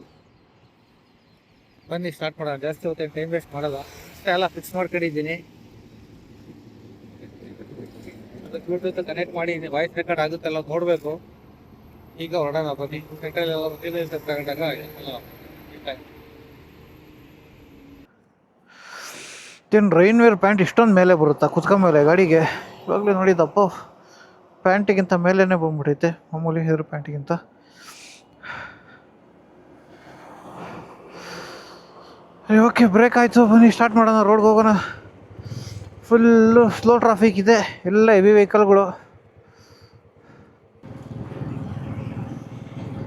ಬನ್ನಿ ಸ್ಟಾರ್ಟ್ ಮಾಡೋಣ. ಜಾಸ್ತಿ ಹೊತ್ತು ಟೈಮ್ ವೇಸ್ಟ್ ಮಾಡೋಲ್ಲ. ಇಷ್ಟ ಎಲ್ಲ ಫಿಕ್ಸ್ ಮಾಡ್ಕೊಂಡಿದ್ದೀನಿ. ಅದಕ್ಕೆ ಬ್ಲೂಟೂತ್ ಕನೆಕ್ಟ್ ಮಾಡಿ ವಾಯ್ಸ್ ರೆಕಾರ್ಡ್ ಆಗುತ್ತೆಲ್ಲ ನೋಡಬೇಕು. ಈಗ ಹೊರಡೋಣ ಬನ್ನಿ. ಸೆಂಟ್ರಲ್ ಎಲ್ಲ ತಗೊಂಡಾಗ ಏನು ರೈನ್ ವೇರ್ ಪ್ಯಾಂಟ್ ಇಷ್ಟೊಂದು ಮೇಲೆ ಬರುತ್ತಾ ಕುತ್ಕೊಂಡ್ಮೇಲೆ ಗಾಡಿಗೆ? ಇವಾಗಲೇ ನೋಡಿದಪ್ಪ, ಪ್ಯಾಂಟಿಗಿಂತ ಮೇಲೇ ಬಂದ್ಬಿಟ್ಟೈತೆ ಮಾಮೂಲಿ ಇದ್ರ ಪ್ಯಾಂಟಿಗಿಂತ. ಓಕೆ, ಬ್ರೇಕ್ ಆಯಿತು. ಬನ್ನಿ ಸ್ಟಾರ್ಟ್ ಮಾಡೋಣ, ರೋಡ್ಗೆ ಹೋಗೋಣ. ಫುಲ್ಲು ಸ್ಲೋ ಟ್ರಾಫಿಕ್ ಇದೆ, ಎಲ್ಲ ಹೆವಿ ವೆಹಿಕಲ್ಗಳು.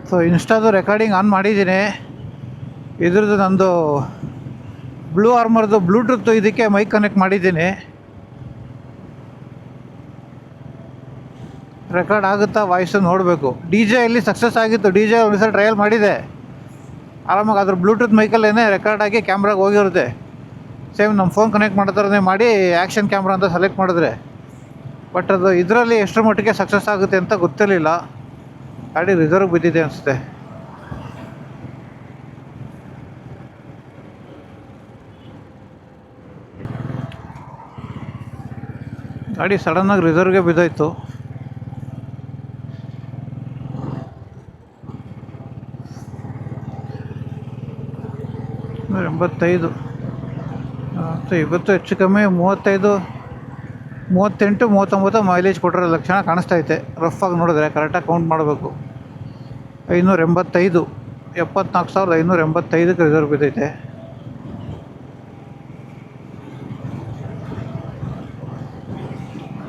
ಸೊ ಇನ್ಸ್ಟಾದು ರೆಕಾರ್ಡಿಂಗ್ ಆನ್ ಮಾಡಿದ್ದೀನಿ. ಇದ್ರದ್ದು ನಂದು ಬ್ಲೂ ಆರ್ಮರ್ದು ಬ್ಲೂಟೂತ್ ಇದಕ್ಕೆ ಮೈಕ್ ಕನೆಕ್ಟ್ ಮಾಡಿದ್ದೀನಿ. ರೆಕಾರ್ಡ್ ಆಗುತ್ತಾ ವಾಯ್ಸು ನೋಡಬೇಕು. ಡಿ ಜೆಯಲ್ಲಿ ಸಕ್ಸಸ್ ಆಗಿತ್ತು. ಡಿ ಜೆ ಒಂದು ಸಲ ಟ್ರಯಲ್ ಮಾಡಿದೆ, ಆರಾಮಾಗಿ ಅದ್ರ ಬ್ಲೂಟೂತ್ ಮೈಕಲ್ಲೇ ರೆಕಾರ್ಡ್ ಆಗಿ ಕ್ಯಾಮ್ರಾಗೆ ಹೋಗಿರುತ್ತೆ. ಸೇಮ್ ನಮ್ಮ ಫೋನ್ ಕನೆಕ್ಟ್ ಮಾಡೋ ಥರನೇ ಮಾಡಿ ಆ್ಯಕ್ಷನ್ ಕ್ಯಾಮ್ರಾ ಅಂತ ಸೆಲೆಕ್ಟ್ ಮಾಡಿದ್ರೆ. ಬಟ್ ಅದು ಇದರಲ್ಲಿ ಎಷ್ಟರ ಮಟ್ಟಿಗೆ ಸಕ್ಸಸ್ ಆಗುತ್ತೆ ಅಂತ ಗೊತ್ತಿರಲಿಲ್ಲ. ಗಾಡಿ ರಿಸರ್ವ್ ಬಿದ್ದಿದೆ ಅನಿಸುತ್ತೆ. ಗಾಡಿ ಸಡನ್ನಾಗಿ ರಿಸರ್ವ್ಗೆ ಬಿದ್ದೋಯ್ತು. ಎಂಬತ್ತೈದು ಮತ್ತು ಇವತ್ತು ಹೆಚ್ಚು ಕಮ್ಮಿ 35, 38, 39 ಮೈಲೇಜ್ ಕೊಟ್ಟಿರೋ ಲಕ್ಷಣ ಕಾಣಿಸ್ತೈತೆ. ರಫಾಗಿ ನೋಡಿದ್ರೆ ಕರೆಕ್ಟಾಗಿ ಕೌಂಟ್ ಮಾಡಬೇಕು. 585, 74,585ಕ್ಕೆ ರಿಸರ್ವ್ ಬಿದ್ದೈತೆ.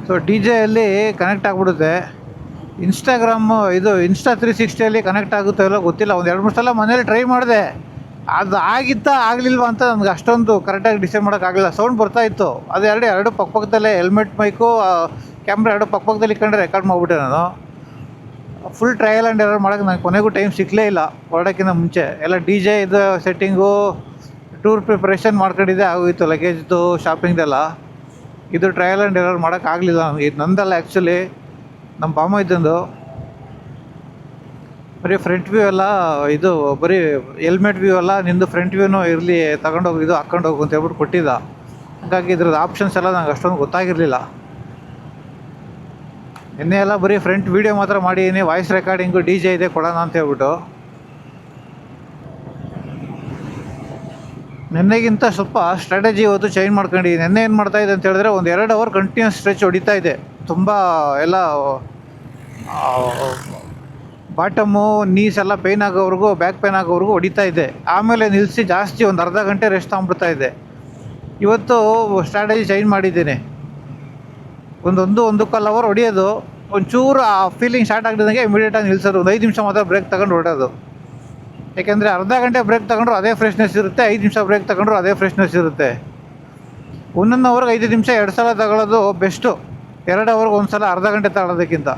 ಸೊ ಡಿ ಜೆಯಲ್ಲಿ ಕನೆಕ್ಟ್ ಆಗಿಬಿಡುತ್ತೆ. ಇನ್ಸ್ಟಾಗ್ರಾಮು ಇದು ಇನ್ಸ್ಟಾ 360 ಕನೆಕ್ಟ್ ಆಗುತ್ತೋ ಇಲ್ಲೋ ಗೊತ್ತಿಲ್ಲ. ಒಂದು 2-3 ಸಲ ಮನೇಲಿ ಟ್ರೈ ಮಾಡಿದೆ, ಅದು ಆಗಲಿಲ್ವಾ ಅಂತ ನನಗೆ ಅಷ್ಟೊಂದು ಕರೆಕ್ಟಾಗಿ ಡಿಸೈಡ್ ಮಾಡೋಕ್ಕಾಗಲಿಲ್ಲ. ಸೌಂಡ್ ಬರ್ತಾಯಿತ್ತು. ಅದು ಎರಡು ಪಕ್ಕದಲ್ಲೇ ಹೆಲ್ಮೆಟ್ ಮೈಕು ಕ್ಯಾಮ್ರಾ ಎರಡು ಪಕ್ಕದಲ್ಲಿ ಇಟ್ಕೊಂಡ್ರೆ ರೆಕಾರ್ಡ್ ಮಾಡಿಬಿಟ್ಟೆ ನಾನು. ಫುಲ್ ಟ್ರಯಲ್ ಆ್ಯಂಡ್ ಎರರ್ ಮಾಡೋಕ್ಕೆ ನನಗೆ ಕೊನೆಗೂ ಟೈಮ್ ಸಿಕ್ಕಲೇ ಇಲ್ಲ ಹೊರಡೋಕ್ಕಿಂತ ಮುಂಚೆ. ಎಲ್ಲ ಡಿ ಜೆ ಇದು ಸೆಟ್ಟಿಂಗು, ಟೂರ್ ಪ್ರಿಪ್ರೇಷನ್ ಮಾಡ್ಕೊಂಡಿದ್ದೆ ಆಗೋಯಿತು, ಲಗೇಜ್ದು ಶಾಪಿಂಗ್ದೆಲ್ಲ. ಇದು ಟ್ರಯಲ್ ಆ್ಯಂಡ್ ಎರರ್ ಮಾಡೋಕ್ಕಾಗಲಿಲ್ಲ ನನಗೆ. ಇದು ನಂದಲ್ಲ ಆ್ಯಕ್ಚುಲಿ, ನಮ್ಮ ಬಾಮ ಇದ್ದಂದು. ಬರೀ ಫ್ರಂಟ್ ವ್ಯೂ ಎಲ್ಲ ಇದು ಬರೀ ಹೆಲ್ಮೆಟ್ ವ್ಯೂ ಎಲ್ಲ ನಿಂದು ಫ್ರಂಟ್ ವ್ಯೂನೂ ಇರಲಿ ತಗೊಂಡೋಗಿ ಇದು ಹಾಕ್ಕೊಂಡು ಹೋಗು ಅಂತ ಹೇಳ್ಬಿಟ್ಟು ಕೊಟ್ಟಿದ್ದ. ಹಾಗಾಗಿ ಇದ್ರದ್ದು ಆಪ್ಷನ್ಸ್ ಎಲ್ಲ ನಂಗೆ ಅಷ್ಟೊಂದು ಗೊತ್ತಾಗಿರಲಿಲ್ಲ. ನಿನ್ನೆ ಎಲ್ಲ ಬರೀ ಫ್ರಂಟ್ ವೀಡಿಯೋ ಮಾತ್ರ ಮಾಡಿದ್ದೀನಿ, ವಾಯ್ಸ್ ರೆಕಾರ್ಡಿಂಗು ಡಿ ಜೆ ಇದೆ ಕೊಡೋಣ ಅಂತ ಹೇಳ್ಬಿಟ್ಟು. ನಿನ್ನೆಗಿಂತ ಸ್ವಲ್ಪ ಸ್ಟ್ರಾಟಜಿ ಇವತ್ತು ಚೇಂಜ್ ಮಾಡ್ಕೊಂಡಿದ್ದೀನಿ. ನಿನ್ನೆ ಏನು ಮಾಡ್ತಾಯಿದ್ದೆ ಅಂತ ಹೇಳಿದ್ರೆ, ಒಂದು 2 ಅವರ್ ಕಂಟಿನ್ಯೂಸ್ ಸ್ಟ್ರೆಚ್ ಹೊಡಿತಾ ಇದೆ. ತುಂಬ ಎಲ್ಲ ಬಾಟಮು ನೀಸ್ ಎಲ್ಲ ಪೇಯ್ನ್ ಆಗೋವರೆಗೂ, ಬ್ಯಾಕ್ ಪೇಯ್ನ್ ಆಗೋವರೆಗೂ ಹೊಡಿತಾ ಇದೆ. ಆಮೇಲೆ ನಿಲ್ಲಿಸಿ ಜಾಸ್ತಿ ಒಂದು ಅರ್ಧ ಗಂಟೆ ರೆಸ್ಟ್ ತೊಗೊಂಡ್ಬಿಡ್ತಾ ಇದೆ. ಇವತ್ತು ಸ್ಟ್ರಾಟಜಿ ಚೇಂಜ್ ಮಾಡಿದ್ದೀನಿ. 1.25 ಅವರ್ ಹೊಡಿಯೋದು, ಒಂಚೂರು ಆ ಫೀಲಿಂಗ್ ಸ್ಟಾರ್ಟ್ ಆಗಿದ್ದಂಗೆ ಇಮಿಡಿಯೇಟಾಗಿ ನಿಲ್ಲಿಸೋದು. ಒಂದು 5 ನಿಮಿಷ ಮಾತ್ರ ಬ್ರೇಕ್ ತಗೊಂಡು ಹೊಡೋದು. ಯಾಕೆಂದರೆ ಅರ್ಧ ಗಂಟೆ ಬ್ರೇಕ್ ತಗೊಂಡ್ರು ಅದೇ ಫ್ರೆಶ್ನೆಸ್ ಇರುತ್ತೆ, 5 ನಿಮಿಷ ಬ್ರೇಕ್ ತಗೊಂಡ್ರು ಅದೇ ಫ್ರೆಶ್ನೆಸ್ ಇರುತ್ತೆ. 1 ಅವರ್ಗೆ 5 ನಿಮಿಷ 2 ಸಲ ತಗೊಳ್ಳೋದು ಬೆಸ್ಟು, 2 ಅವರ್ಗೆ 1 ಸಲ ಅರ್ಧ ಗಂಟೆ ತಗೊಳ್ಳೋದಕ್ಕಿಂತ.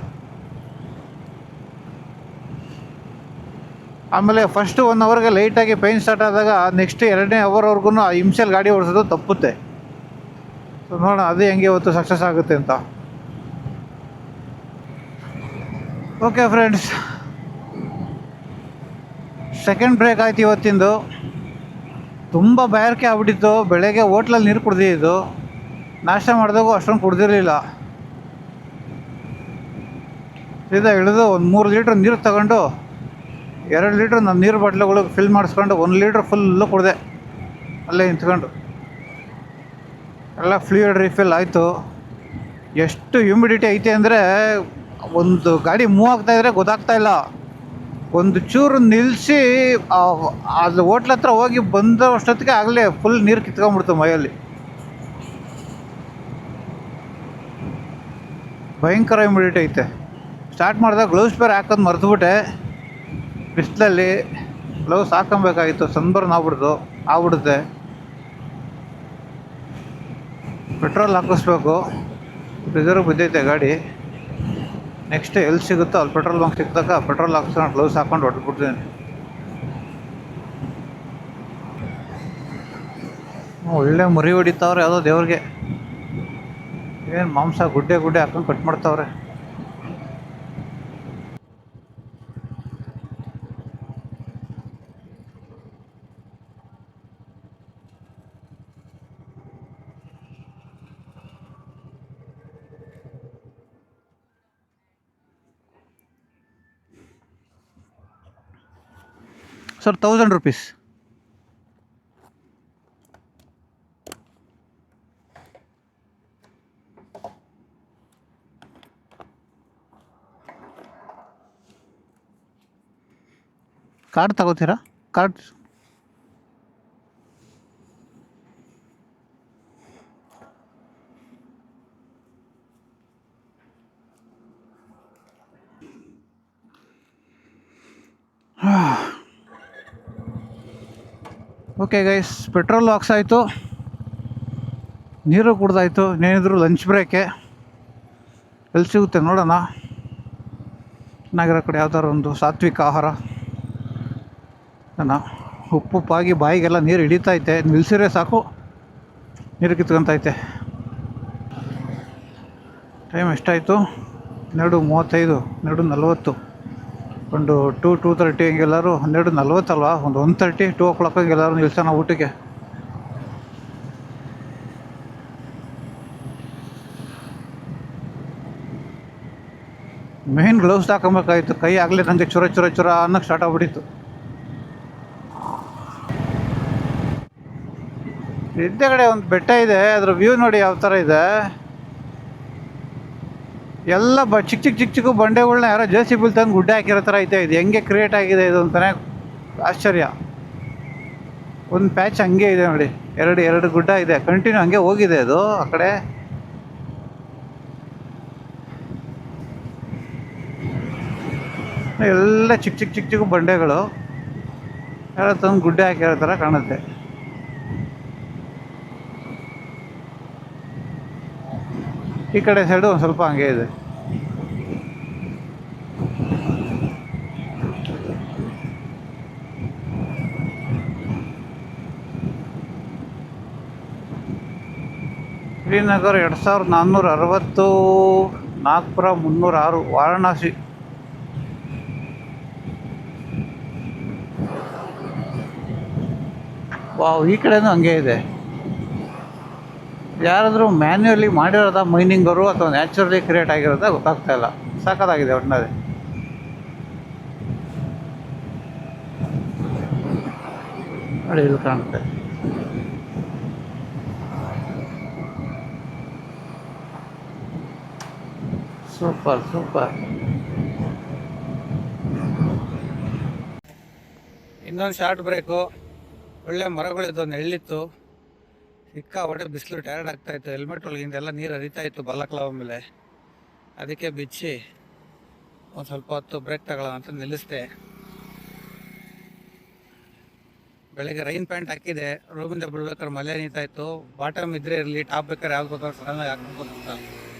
ಆಮೇಲೆ ಫಸ್ಟು 1 ಅವರ್ಗೆ ಲೈಟಾಗಿ ಪೈನ್ ಸ್ಟಾರ್ಟ್ ಆದಾಗ ನೆಕ್ಸ್ಟ್ 2ನೇ ಅವರ್ವರೆಗೂ ಆ ಹಿಂಸೆಯಲ್ಲಿ ಗಾಡಿ ಓಡಿಸೋದು ತಪ್ಪುತ್ತೆ. ಸೊ ನೋಡೋಣ ಅದು ಹೆಂಗೆ ಇವತ್ತು ಸಕ್ಸಸ್ ಆಗುತ್ತೆ ಅಂತ. ಓಕೆ ಫ್ರೆಂಡ್ಸ್, ಸೆಕೆಂಡ್ ಬ್ರೇಕ್ ಆಯ್ತು ಇವತ್ತಿಂದು. ತುಂಬ ಬಾಯಾರಿಕೆ ಆಗ್ಬಿಟ್ಟಿತ್ತು. ಬೆಳಗ್ಗೆ ಹೋಟ್ಲಲ್ಲಿ ನೀರು ಕುಡ್ದಿದ್ದು, ನಾಷ್ಟ ಮಾಡಿದಾಗೂ ಅಷ್ಟೊಂದು ಕುಡ್ದಿರಲಿಲ್ಲ. ಸೀದಾ ಇಳಿದು ಒಂದು 3 ಲೀಟ್ರ್ ನೀರು ತಗೊಂಡು 2 ಲೀಟ್ರ್ ನನ್ನ ನೀರು ಬಾಟ್ಲುಗಳಿಗೆ ಫಿಲ್ ಮಾಡಿಸ್ಕೊಂಡು 1 ಲೀಟ್ರ್ ಫುಲ್ಲು ಕುಡಿದೆ ಅಲ್ಲೇ ನಿಂತ್ಕೊಂಡು. ಎಲ್ಲ ಫ್ಲೂಯಿಡ್ ರಿಫಿಲ್ ಆಯಿತು. ಎಷ್ಟು ಹ್ಯೂಮಿಡಿಟಿ ಐತೆ ಅಂದರೆ ಒಂದು ಗಾಡಿ ಮೂವ್ ಆಗ್ತಾಯಿದ್ರೆ ಗೊತ್ತಾಗ್ತಾಯಿಲ್ಲ. ಒಂದು ಚೂರು ನಿಲ್ಲಿಸಿ ಅದು ಹೋಟ್ಲ ಹತ್ರ ಹೋಗಿ ಬಂದ ಅಷ್ಟೊತ್ತಿಗೆ ಆಗಲೇ ಫುಲ್ ನೀರು ಕಿತ್ಕೊಂಡ್ಬಿಡ್ತು ಮೈಯಲ್ಲಿ. ಭಯಂಕರ ಹ್ಯೂಮಿಡಿಟಿ ಐತೆ. ಸ್ಟಾರ್ಟ್ ಮಾಡಿದಾಗ ಗ್ಲೌಸ್ ಬೇರೆ ಹಾಕೋದು ಮರೆತುಬಿಟ್ಟೆ. ಬಿಸಿಲಲ್ಲಿ ಗ್ಲೌಸ್ ಹಾಕೊಬೇಕಾಗಿತ್ತು, ಸನ್ಬರ್ನ್ ಆಗ್ಬಿಡುತ್ತೆ. ಪೆಟ್ರೋಲ್ ಹಾಕಿಸ್ಬೇಕು. ರಿಸರ್ವ್ ಬಿದ್ದೈತೆ ಗಾಡಿ. ನೆಕ್ಸ್ಟ್ ಎಲ್ಲಿ ಸಿಗುತ್ತೋ ಅಲ್ಲಿ ಪೆಟ್ರೋಲ್ ಬಂಕ್ ಸಿಕ್ಕಿದಾಗ ಪೆಟ್ರೋಲ್ ಹಾಕ್ಸ್ಕೊಂಡು ಗ್ಲೌಸ್ ಹಾಕ್ಕೊಂಡು ಹೊಡೆದ್ಬಿಡ್ತೀನಿ. ಒಳ್ಳೆ ಮುರಿ ಹೊಡಿತಾವ್ರೆ ಯಾವುದೋ ದೇವ್ರಿಗೆ. ಏನು ಮಾಂಸ ಗುಡ್ಡೆ ಹಾಕೊಂಡು ಕಟ್ ಮಾಡ್ತಾವ್ರೆ. Sir 1000 rupees. ಕಾರ್ಡ್ ತಗೋತೀರಾ? ಕಾರ್ಡ್ ಓಕೆ ಗೈಸ್, ಪೆಟ್ರೋಲ್ ಹಾಕ್ಸಾಯಿತು, ನೀರು ಕುಡ್ದಾಯಿತು. ಇನ್ನೇನಿದ್ರು ಲಂಚ್ ಬ್ರೇಕೆ. ಎಲ್ಲಿ ಸಿಗುತ್ತೆ ನೋಡೋಣ. ಚೆನ್ನಾಗಿರೋ ಕಡೆ ಯಾವ್ದಾದ್ರು ಒಂದು ಸಾತ್ವಿಕ ಆಹಾರ. ಉಪ್ಪುಪ್ಪಾಗಿ ಬಾಯಿಗೆಲ್ಲ ನೀರು ಹಿಡಿತೈತೆ, ನಿಲ್ಸಿದ್ರೆ ಸಾಕು ನೀರು ಕಿತ್ಕೊಂತೈತೆ. ಟೈಮ್ ಎಷ್ಟಾಯಿತು? 2:35, 2:40. ಒಂದು 2:30 ಹಿಂಗೆಲ್ಲರೂ, 12:40 ಅಲ್ವಾ, ಒಂದು 1:30, 2 o'clock ಹಂಗೆಲ್ಲರೂ ನಿಲ್ಸೋಣ ಊಟಕ್ಕೆ. ಮೇನ್ ಗ್ಲೌಸ್ ಹಾಕೊಬೇಕಾಗಿತ್ತು, ಕೈ ಆಗಲೇ ನನಗೆ ಚುರ ಚುರ ಚುರ ಅನ್ನೋಕ್ಕೆ ಸ್ಟಾರ್ಟ್ ಆಗ್ಬಿಟ್ಟಿತ್ತು. ಹಿಂದೆಗಡೆ ಒಂದು ಬೆಟ್ಟ ಇದೆ, ಅದ್ರ ವ್ಯೂ ನೋಡಿ ಯಾವ ಥರ ಇದೆ. ಎಲ್ಲ ಚಿಕ್ಕ ಚಿಕ್ಕ ಚಿಕ್ಕ ಚಿಕ್ಕ ಬಂಡೆಗಳ್ನ ಯಾರೋ JCB ತಂದು ಗುಡ್ಡೆ ಹಾಕಿರೋ ಥರ ಐತೆ. ಇದು ಹೆಂಗೆ ಕ್ರಿಯೇಟ್ ಆಗಿದೆ ಇದು ಅಂತಲೇ ಆಶ್ಚರ್ಯ. ಒಂದು ಪ್ಯಾಚ್ ಹಂಗೆ ಇದೆ ನೋಡಿ, ಎರಡು ಗುಡ್ಡ ಇದೆ, ಕಂಟಿನ್ಯೂ ಹಂಗೆ ಹೋಗಿದೆ ಅದು ಆ ಕಡೆ. ಎಲ್ಲ ಚಿಕ್ಕ ಚಿಕ್ಕ ಚಿಕ್ಕ ಚಿಕ್ಕ ಬಂಡೆಗಳು ಯಾರೋ ತಂದು ಗುಡ್ಡೆ ಹಾಕಿರೋ ಥರ ಕಾಣುತ್ತೆ. ಈ ಕಡೆ ಸೈಡು ಒಂದು ಸ್ವಲ್ಪ ಹಂಗೆ ಇದೆ. ಶ್ರೀನಗರ್ 2460, ನಾಗ್ಪುರ 306, ವಾರಣಾಸಿ. ವಾವ್, ಈ ಕಡೆನೂ ಹಂಗೆ ಇದೆ. ಯಾರಾದರೂ ಮ್ಯಾನ್ಯುಯಲಿ ಮಾಡಿರೋದ ಮೈನಿಂಗರು ಅಥವಾ ನ್ಯಾಚುರಲಿ ಕ್ರಿಯೇಟ್ ಆಗಿರೋದ ಗೊತ್ತಾಗ್ತಾ ಇಲ್ಲ. ಸಾಕಾಗಿದೆ ಒಟ್ಟಿನಲ್ಲಿ. ನೋಡಿ ಇಲ್ಲಿ ಕಾಣುತ್ತೆ. Super super. ಇನ್ನೊಂದು ಶಾರ್ಟ್ ಬ್ರೇಕು. ಒಳ್ಳೆ ಮರಗಳಿದ್ದು, ನೆಳ್ಳಿತ್ತು, ಸಿಕ್ಕಾಪಟ್ಟೆ ಬಿಸಿಲು, ಟಯರ್ಡ್ ಆಗ್ತಾಯಿತ್ತು. ಹೆಲ್ಮೆಟ್ ಒಳಗಿಂದೆಲ್ಲ ನೀರು ಹರಿತಾ ಇತ್ತು ಬಲ್ಲಕ್ಲಾವ ಮೇಲೆ. ಅದಕ್ಕೆ ಬಿಚ್ಚಿ ಒಂದು ಸ್ವಲ್ಪ ಹೊತ್ತು ಬ್ರೇಕ್ ತಗೊಳ್ಳೋಣ ಅಂತ ನಿಲ್ಲಿಸ್ದೆ. ಬೆಳಗ್ಗೆ ರೈನ್ ಪ್ಯಾಂಟ್ ಹಾಕಿದೆ, ರೂಮಿಂದ ಬಿಡ್ಬೇಕಾದ್ರೆ ಮಳೆ ನೀತಾಯಿತ್ತು. ಬಾಟಮ್ ಇದ್ರೆ ಇರಲಿ, ಟಾಪ್ ಬೇಕಾದ್ರೆ ಯಾವ್ದು ಬೇಕಾದ್ರೆ ಸಡನ್ನಾಗಿ ಹಾಕ್ಬೋದು ಅಂತ.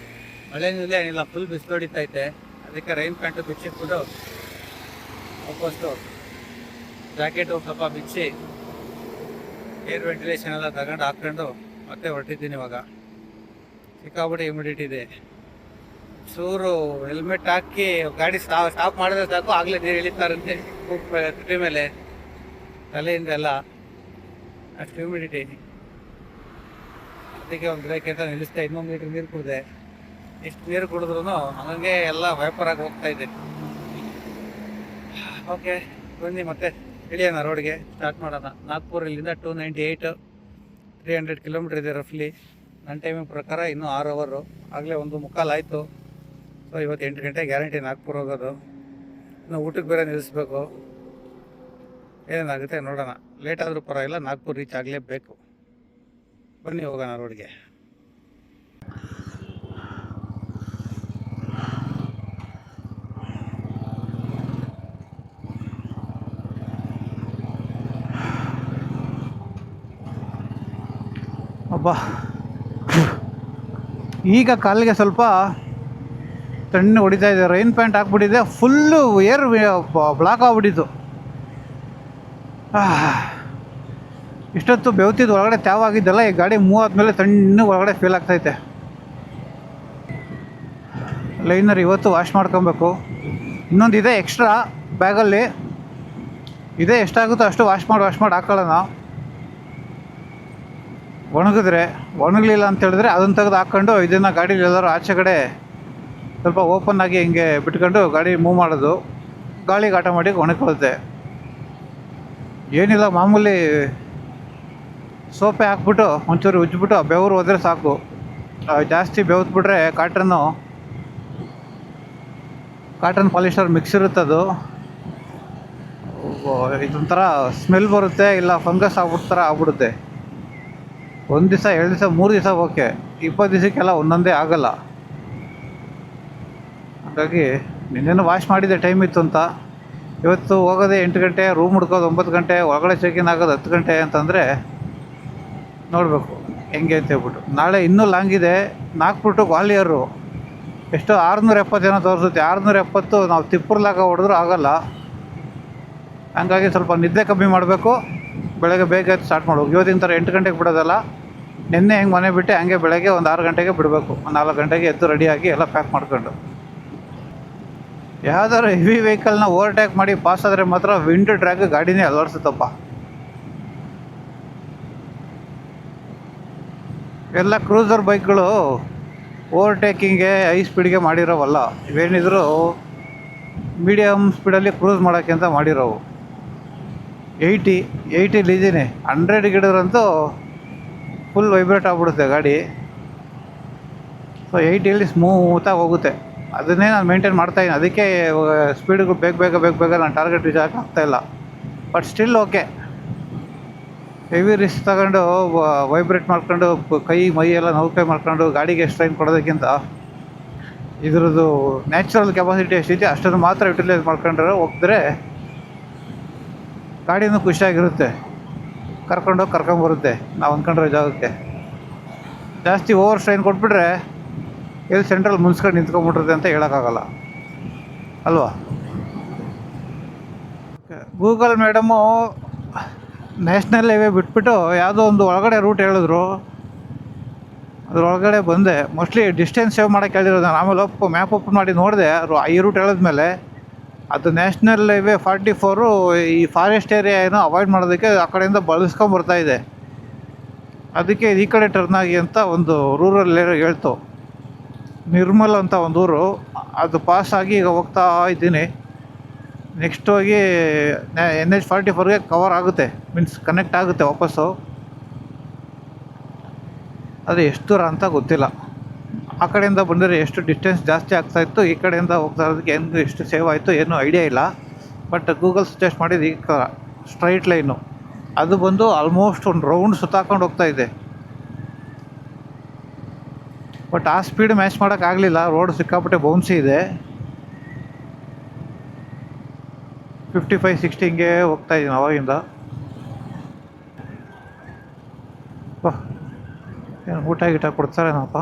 ಮಳೆ ನೀರೇ ಏನಿಲ್ಲ, ಫುಲ್ ಬಿಸಿಲು ಹೊಡಿತೈತೆ. ಅದಕ್ಕೆ ರೈನ್ ಪ್ಯಾಂಟು ಬಿಚ್ಚಿಟ್ಬಿಟ್ಟು ವಾಪಸ್ಸು ಜಾಕೆಟು ಸ್ವಲ್ಪ ಬಿಚ್ಚಿ ಏರ್ ವೆಂಟಿಲೇಷನ್ ಎಲ್ಲ ತಗೊಂಡು ಹಾಕ್ಕೊಂಡು ಮತ್ತೆ ಹೊರಟಿದ್ದೀನಿ. ಇವಾಗ ಸಿಕ್ಕಾಪಟ್ಟೆ ಹ್ಯುಮಿಡಿಟಿ ಇದೆ. ಚೂರು ಹೆಲ್ಮೆಟ್ ಹಾಕಿ ಗಾಡಿ ಸ್ಟಾಪ್ ಮಾಡಿದ್ರೆ ಸಾಕು, ಆಗಲೇ ನೀರು ಇಳಿತಾರಂತೆ ತುಟಿ ಮೇಲೆ, ತಲೆಯಿಂದ ಎಲ್ಲ. ಅಷ್ಟು ಹ್ಯುಮಿಡಿಟಿ. ಅದಕ್ಕೆ ಒಂದು ಬ್ರೇಕ್ ಅಂತ ನಿಲ್ಲಿಸ್ದೆ. 2 ಲೀಟ್ರ್ ನೀರು ಕುಡಿದೆ. ಇಷ್ಟು ನೀರು ಕುಡಿದ್ರೂ ಹಂಗೆ ಎಲ್ಲ ವೈಪರ್ ಆಗಿ ಹೋಗ್ತಾ ಇದೆ. ಓಕೆ, ಬನ್ನಿ ಮತ್ತೆ ಇಳಿಯೋಣ, ರೋಡ್ಗೆ ಸ್ಟಾರ್ಟ್ ಮಾಡೋಣ. ನಾಗ್ಪುರ್ ಇಲ್ಲಿಂದ 298, 300 ಕಿಲೋಮೀಟ್ರ್ ಇದೆ ರಫ್ಲಿ. ನನ್ನ ಟೈಮಿಂಗ್ ಪ್ರಕಾರ ಇನ್ನೂ 6 ಅವರು. ಆಗಲೇ 1:45 ಆಯಿತು. ಸೊ ಇವತ್ತು 8 ಗಂಟೆ ಗ್ಯಾರಂಟಿ ನಾಗ್ಪುರ್ ಹೋಗೋದು. ಇನ್ನು ಊಟಕ್ಕೆ ಬೇರೆ ನಿಲ್ಲಿಸ್ಬೇಕು. ಏನೇನಾಗುತ್ತೆ ನೋಡೋಣ. ಲೇಟ್ ಆದರೂ ಪರವಾಗಿಲ್ಲ, ನಾಗ್ಪುರ್ ರೀಚ್ ಆಗಲೇಬೇಕು. ಬನ್ನಿ ಹೋಗೋಣ ರೋಡ್ಗೆ. ಅಬ್ಬಾ, ಈಗ ಕಾಲಿಗೆ ಸ್ವಲ್ಪ ತಣ್ಣು ಹೊಡಿತಾ ಇದೆ. ರೈನ್ ಪ್ಯಾಂಟ್ ಹಾಕ್ಬಿಟ್ಟಿದೆ, ಫುಲ್ಲು ಏರ್ ಬ್ಲಾಕ್ ಆಗ್ಬಿಟ್ಟಿತ್ತು. ಇಷ್ಟೊತ್ತು ಬೆವತಿದ್ದು ಒಳಗಡೆ ತ್ಯಾವಾಗಿದ್ದೆಲ್ಲ ಈ ಗಾಡಿ ಮೂವ್ ಆದಮೇಲೆ ತಣ್ಣು ಒಳಗಡೆ ಫೀಲ್ ಆಗ್ತೈತೆ. ಲೈನರ್ ಇವತ್ತು ವಾಶ್ ಮಾಡ್ಕೊಬೇಕು. ಇನ್ನೊಂದು ಇದೆ ಎಕ್ಸ್ಟ್ರಾ ಬ್ಯಾಗಲ್ಲಿ, ಇದೇ ಎಷ್ಟಾಗುತ್ತೋ ಅಷ್ಟು ವಾಶ್ ಮಾಡಿ ಹಾಕೊಳ್ಳೋಣ. ಒಣಗಿದ್ರೆ, ಒಣಗಲಿಲ್ಲ ಅಂತ ಹೇಳಿದ್ರೆ ಅದನ್ನು ತೆಗೆದು ಹಾಕ್ಕೊಂಡು ಇದನ್ನು ಗಾಡೀಲಿ ಎಲ್ಲರೂ ಆಚೆ ಕಡೆ ಸ್ವಲ್ಪ ಓಪನ್ ಆಗಿ ಹಿಂಗೆ ಬಿಟ್ಕೊಂಡು ಗಾಡಿ ಮೂವ್ ಮಾಡೋದು. ಗಾಳಿಗೆ ಆಟೋಮೆಟಿಕ್ ಒಣಕೊಳ್ಳುತ್ತೆ. ಏನಿಲ್ಲ, ಮಾಮೂಲಿ ಸೋಪೆ ಹಾಕ್ಬಿಟ್ಟು ಒಂಚೂರು ಉಜ್ಜಿಬಿಟ್ಟು ಬೆವರು ಹೋದರೆ ಸಾಕು. ಜಾಸ್ತಿ ಬೆವ್ತ್ಬಿಟ್ರೆ ಕಾಟನ್ ಪಾಲಿಸ್ಟರ್ ಮಿಕ್ಸ್ ಇರುತ್ತದು. ಇದೊಂಥರ ಸ್ಮೆಲ್ ಬರುತ್ತೆ, ಇಲ್ಲ ಫಂಗಸ್ ಆಗ್ಬಿಡುತ್ತೆ. 1 ದಿವಸ, 2 ದಿವಸ, 3 ದಿವಸ ಓಕೆ, 20 ದಿವಸಕ್ಕೆಲ್ಲ ಒಂದೊಂದೇ ಆಗಲ್ಲ. ಹಾಗಾಗಿ ನಿನ್ನೇನು ವಾಶ್ ಮಾಡಿದ್ದೆ, ಟೈಮ್ ಇತ್ತು ಅಂತ. ಇವತ್ತು ಹೋಗೋದೇ 8 ಗಂಟೆ, ರೂಮ್ ಹುಡ್ಕೋದು 9 ಗಂಟೆ, ಒಳಗಡೆ ಚೆಕ್-ಇನ್ ಆಗೋದು 10 ಗಂಟೆ ಅಂತಂದರೆ ನೋಡಬೇಕು ಹೆಂಗೆ ಅಂತ ಹೇಳ್ಬಿಟ್ಟು. ನಾಳೆ ಇನ್ನೂ ಲಾಂಗ್ ಇದೆ, ನಾಗ್ಪುರ್ ಟು ಗ್ವಾಲಿಯರು ಎಷ್ಟು 670 ಏನೋ ತೋರಿಸುತ್ತೆ. 670 ನಾವು ತಿಪ್ಪರ್ಲಾಗ ಹೊಡೆದ್ರೂ ಆಗಲ್ಲ. ಹಂಗಾಗಿ ಸ್ವಲ್ಪ ನಿದ್ದೆ ಕಮ್ಮಿ ಮಾಡಬೇಕು, ಬೆಳಗ್ಗೆ ಬೇಗ ಎದ್ದು ಸ್ಟಾರ್ಟ್ ಮಾಡ್ಬೇಕು. ಇವತ್ತಿನ ಥರ 8 ಗಂಟೆಗೆ ಬಿಡೋದಲ್ಲ. ನಿನ್ನೆ ಹೆಂಗೆ ಮನೆ ಬಿಟ್ಟೆ ಹಂಗೆ ಬೆಳಗ್ಗೆ ಒಂದು 6 ಗಂಟೆಗೆ ಬಿಡಬೇಕು. 4 ಗಂಟೆಗೆ ಎದ್ದು ರೆಡಿಯಾಗಿ ಎಲ್ಲ ಪ್ಯಾಕ್ ಮಾಡ್ಕೊಂಡು, ಯಾವ್ದಾದ್ರು ಹೆವಿ ವೆಹಿಕಲ್ನ ಓವರ್ಟೇಕ್ ಮಾಡಿ ಪಾಸ್ ಆದರೆ ಮಾತ್ರ ವಿಂಡ್ ಡ್ರ್ಯಾಗ್ ಗಾಡಿನೇ ಅಲ್ವರ್ಸುತ್ತಪ್ಪ. ಎಲ್ಲ ಕ್ರೂಸರ್ ಬೈಕ್ಗಳು ಓವರ್ಟೇಕಿಂಗ್ಗೆ ಹೈ ಸ್ಪೀಡ್ಗೆ ಮಾಡಿರೋವಲ್ಲ. ಇವೇನಿದ್ರು ಮೀಡಿಯಮ್ ಸ್ಪೀಡಲ್ಲಿ ಕ್ರೂಸ್ ಮಾಡೋಕ್ಕೆ ಅಂತ ಮಾಡಿರೋವು. 80 ಇದ್ದೀನಿ. 100 ಗಿಡದ್ರಂತೂ ಫುಲ್ ವೈಬ್ರೇಟ್ ಆಗಿಬಿಡುತ್ತೆ ಗಾಡಿ. ಸೊ 80ಯಲ್ಲಿ ಸ್ಮೂತಾಗಿ ಹೋಗುತ್ತೆ. ಅದನ್ನೇ ನಾನು ಮೇಂಟೈನ್ ಮಾಡ್ತಾಯಿದ್ದೀನಿ. ಅದಕ್ಕೆ ಸ್ಪೀಡ್ಗಳು ಬೇಗ ನಾನು ಟಾರ್ಗೆಟ್ ರೀಚ್ ಆಗ್ತಾಯಿಲ್ಲ. But still okay. Heavy risk ತಗೊಂಡು ವೈಬ್ರೇಟ್ ಮಾಡ್ಕೊಂಡು ಕೈ ಮೈ ಎಲ್ಲ ನೋವು ಮಾಡ್ಕೊಂಡು ಗಾಡಿಗೆ ಸ್ಟ್ರೈನ್ ಕೊಡೋದಕ್ಕಿಂತ ಇದ್ರದ್ದು ನ್ಯಾಚುರಲ್ ಕೆಪಾಸಿಟಿ ಎಷ್ಟಿದೆ ಅಷ್ಟನ್ನು ಮಾತ್ರ ಯುಟಿಲೈಸ್ ಮಾಡ್ಕೊಂಡ್ರೆ ಹೋಗಿದ್ರೆ ಗಾಡಿನೂ ಖುಷಿಯಾಗಿರುತ್ತೆ. ಕರ್ಕೊಂಡೋಗಿ ಕರ್ಕೊಂಬರುತ್ತೆ ನಾವು ಅಂದ್ಕೊಂಡಿರೋ ಜಾಗಕ್ಕೆ. ಜಾಸ್ತಿ ಓವರ್ ಸ್ಟ್ರೈನ್ ಕೊಟ್ಬಿಟ್ರೆ ಎಲ್ಲಿ ಸೆಂಟ್ರಲ್ ಮುನ್ಸ್ಕೊಂಡು ನಿಂತ್ಕೊಂಡ್ಬಿಟ್ರುತ್ತೆ ಅಂತ ಹೇಳೋಕ್ಕಾಗಲ್ಲ ಅಲ್ವಾ. ಗೂಗಲ್ ಮೇಡಮು ನ್ಯಾಷನಲ್ ಹೈವೇ ಬಿಟ್ಬಿಟ್ಟು ಯಾವುದೋ ಒಂದು ಒಳಗಡೆ ರೂಟ್ ಹೇಳಿದ್ರು. ಅದ್ರೊಳಗಡೆ ಬಂದೆ. ಮೋಸ್ಟ್ಲಿ ಡಿಸ್ಟೆನ್ಸ್ ಸೇವ್ ಮಾಡೋಕ್ಕೆ ಹೇಳಿರೋದು. ನಾನು ಆಮೇಲೆ ಮ್ಯಾಪ್ ಓಪನ್ ಮಾಡಿ ನೋಡಿದೆ. ಈ ರೂಟ್ ಹೇಳಿದ್ಮೇಲೆ ಅದು ನ್ಯಾಷನಲ್ ಹೈವೇ 44 ಈ ಫಾರೆಸ್ಟ್ ಏರಿಯಾ ಏನೋ ಅವಾಯ್ಡ್ ಮಾಡೋದಕ್ಕೆ ಆ ಕಡೆಯಿಂದ ಬಳಸ್ಕೊಂಬರ್ತಾಯಿದೆ. ಅದಕ್ಕೆ ಈ ಕಡೆ ಟರ್ನ್ ಆಗಿ ಅಂತ ಒಂದು ರೂರಲ್ ಏರಿಯಾ ಹೇಳ್ತು. ನಿರ್ಮಲ್ ಅಂತ ಒಂದು ಊರು. ಅದು ಪಾಸ್ ಆಗಿ ಈಗ ಹೋಗ್ತಾ ಇದ್ದೀನಿ. ನೆಕ್ಸ್ಟ್ ಹೋಗಿ NH44ಗೆ ಕವರ್ ಆಗುತ್ತೆ, ಮೀನ್ಸ್ ಕನೆಕ್ಟ್ ಆಗುತ್ತೆ ವಾಪಸ್ಸು. ಆದರೆ ಎಷ್ಟು ದೂರ ಅಂತ ಗೊತ್ತಿಲ್ಲ. ಆ ಕಡೆಯಿಂದ ಬಂದರೆ ಎಷ್ಟು ಡಿಸ್ಟೆನ್ಸ್ ಜಾಸ್ತಿ ಆಗ್ತಾಯಿತ್ತು, ಈ ಕಡೆಯಿಂದ ಹೋಗ್ತಾ ಇರೋದಕ್ಕೆ ಹೆಂಗೆ ಎಷ್ಟು ಸೇವ್ ಆಯಿತು ಏನೂ ಐಡಿಯಾ ಇಲ್ಲ. ಬಟ್ ಗೂಗಲ್ ಸಜೆಸ್ಟ್ ಮಾಡಿದ್ದು ಈಗ ಸ್ಟ್ರೈಟ್ ಲೈನು ಅದು ಬಂದು ಆಲ್ಮೋಸ್ಟ್ ಒಂದು ರೌಂಡ್ ಸುತ್ತಾಕೊಂಡು ಹೋಗ್ತಾಯಿದೆ. ಬಟ್ ಆ ಸ್ಪೀಡ್ ಮ್ಯಾಚ್ ಮಾಡೋಕ್ಕಾಗಲಿಲ್ಲ. ರೋಡ್ ಸಿಕ್ಕಾಪಟ್ಟೆ ಬೌನ್ಸಿ ಇದೆ. 55-60 ಹಿಂಗೆ ಹೋಗ್ತಾಯಿದ್ದೀನಿ ಅವಾಗಿಂದ. ಏನು ಊಟ ಗೀಟ ಕೊಡ್ತಾರೇನಪ್ಪ.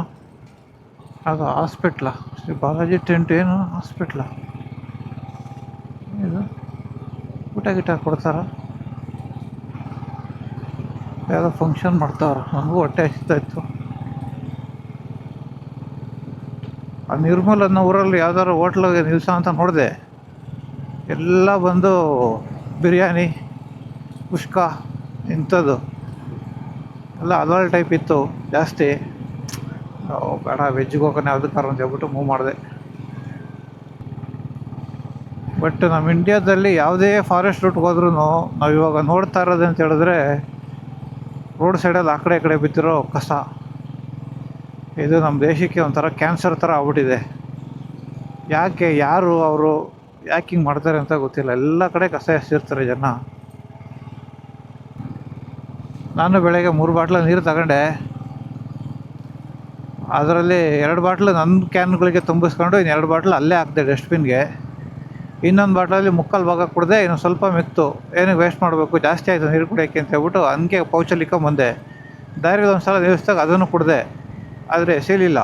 ಅದು ಹಾಸ್ಪಿಟ್ಲಾ, ಶ್ರೀ ಬಾಲಾಜಿ ಟೆಂಟ್ ಏನು ಹಾಸ್ಪಿಟ್ಲಾ ಇದು? ಊಟ ಗೀಟ ಕೊಡ್ತಾರ? ಯಾವುದೋ ಫಂಕ್ಷನ್ ಮಾಡ್ತಾವ್ರ. ನನಗೂ ಹೊಟ್ಟೆ ಹಸಿತಾಯಿತ್ತು. ಆ ನಿರ್ಮಲ್ ಅನ್ನೋ ಊರಲ್ಲಿ ಯಾವ್ದಾದ್ರು ಹೋಟ್ಲಿಗೆ ನಿಲ್ಸೋ ಅಂತ ನೋಡಿದೆ. ಎಲ್ಲ ಬಂದು ಬಿರಿಯಾನಿ, ಕುಷ್ಕ ಇಂಥದ್ದು ಎಲ್ಲ ಅದಾಲ್ ಟೈಪ್ ಇತ್ತು ಜಾಸ್ತಿ. ಬೇಡ ವೆಜ್ಜಿಗೆ ಹೋಗೋಣ ಯಾವುದಕ್ಕಾರ ಅಂತ ಹೇಳ್ಬಿಟ್ಟು ಮೂವ್ ಮಾಡಿದೆ. ಬಟ್ ನಮ್ಮ ಇಂಡಿಯಾದಲ್ಲಿ ಯಾವುದೇ ಫಾರೆಸ್ಟ್ ರೂಟ್ಗೆ ಹೋದ್ರೂ ನಾವು ಇವಾಗ ನೋಡ್ತಾ ಇರೋದು ಅಂತ ಹೇಳಿದ್ರೆ ರೋಡ್ ಸೈಡಲ್ಲಿ ಆ ಕಡೆ ಬಿದ್ದಿರೋ ಕಸ. ಇದು ನಮ್ಮ ದೇಶಕ್ಕೆ ಒಂಥರ ಕ್ಯಾನ್ಸರ್ ಥರ ಆಗ್ಬಿಟ್ಟಿದೆ. ಯಾಕೆ ಯಾರು ಅವರು ಯಾಕೆ ಹಿಂಗೆ ಮಾಡ್ತಾರೆ ಅಂತ ಗೊತ್ತಿಲ್ಲ. ಎಲ್ಲ ಕಡೆ ಕಸ ಎಸ್ತಿರ್ತಾರೆ ಜನ. ನಾನು ಬೆಳಗ್ಗೆ 3 ಬಾಟ್ಲು ನೀರು ತಗೊಂಡೆ. ಅದರಲ್ಲಿ 2 ಬಾಟ್ಲು ನನ್ನ ಕ್ಯಾನ್ಗಳಿಗೆ ತುಂಬಿಸ್ಕೊಂಡು ಇನ್ನು 2 ಬಾಟ್ಲು ಅಲ್ಲೇ ಹಾಕಿದೆ ಡಸ್ಟ್ಬಿನ್ಗೆ. ಇನ್ನೊಂದು ಬಾಟ್ಲಲ್ಲಿ 3/4 ಭಾಗ ಕುಡಿದೆ. ಇನ್ನು ಸ್ವಲ್ಪ ಮಿಕ್ತು. ಏನಕ್ಕೆ ವೇಸ್ಟ್ ಮಾಡಬೇಕು, ಜಾಸ್ತಿ ಆಯಿತು ನೀರು ಕುಡಿಯೋಕ್ಕೆ ಅಂತ ಹೇಳ್ಬಿಟ್ಟು ಹಂಗೆ ಪೌಚಲ್ಲಿ ಇಕ್ಕೊಂಬಂದೆ. ದಾರಿಲಿ ಒಂದು ಸಲ ನಿಲ್ಲಿಸಿದಾಗ ಅದನ್ನು ಕುಡಿದೆ. ಆದರೆ ಎಸೀಲಿಲ್ಲ,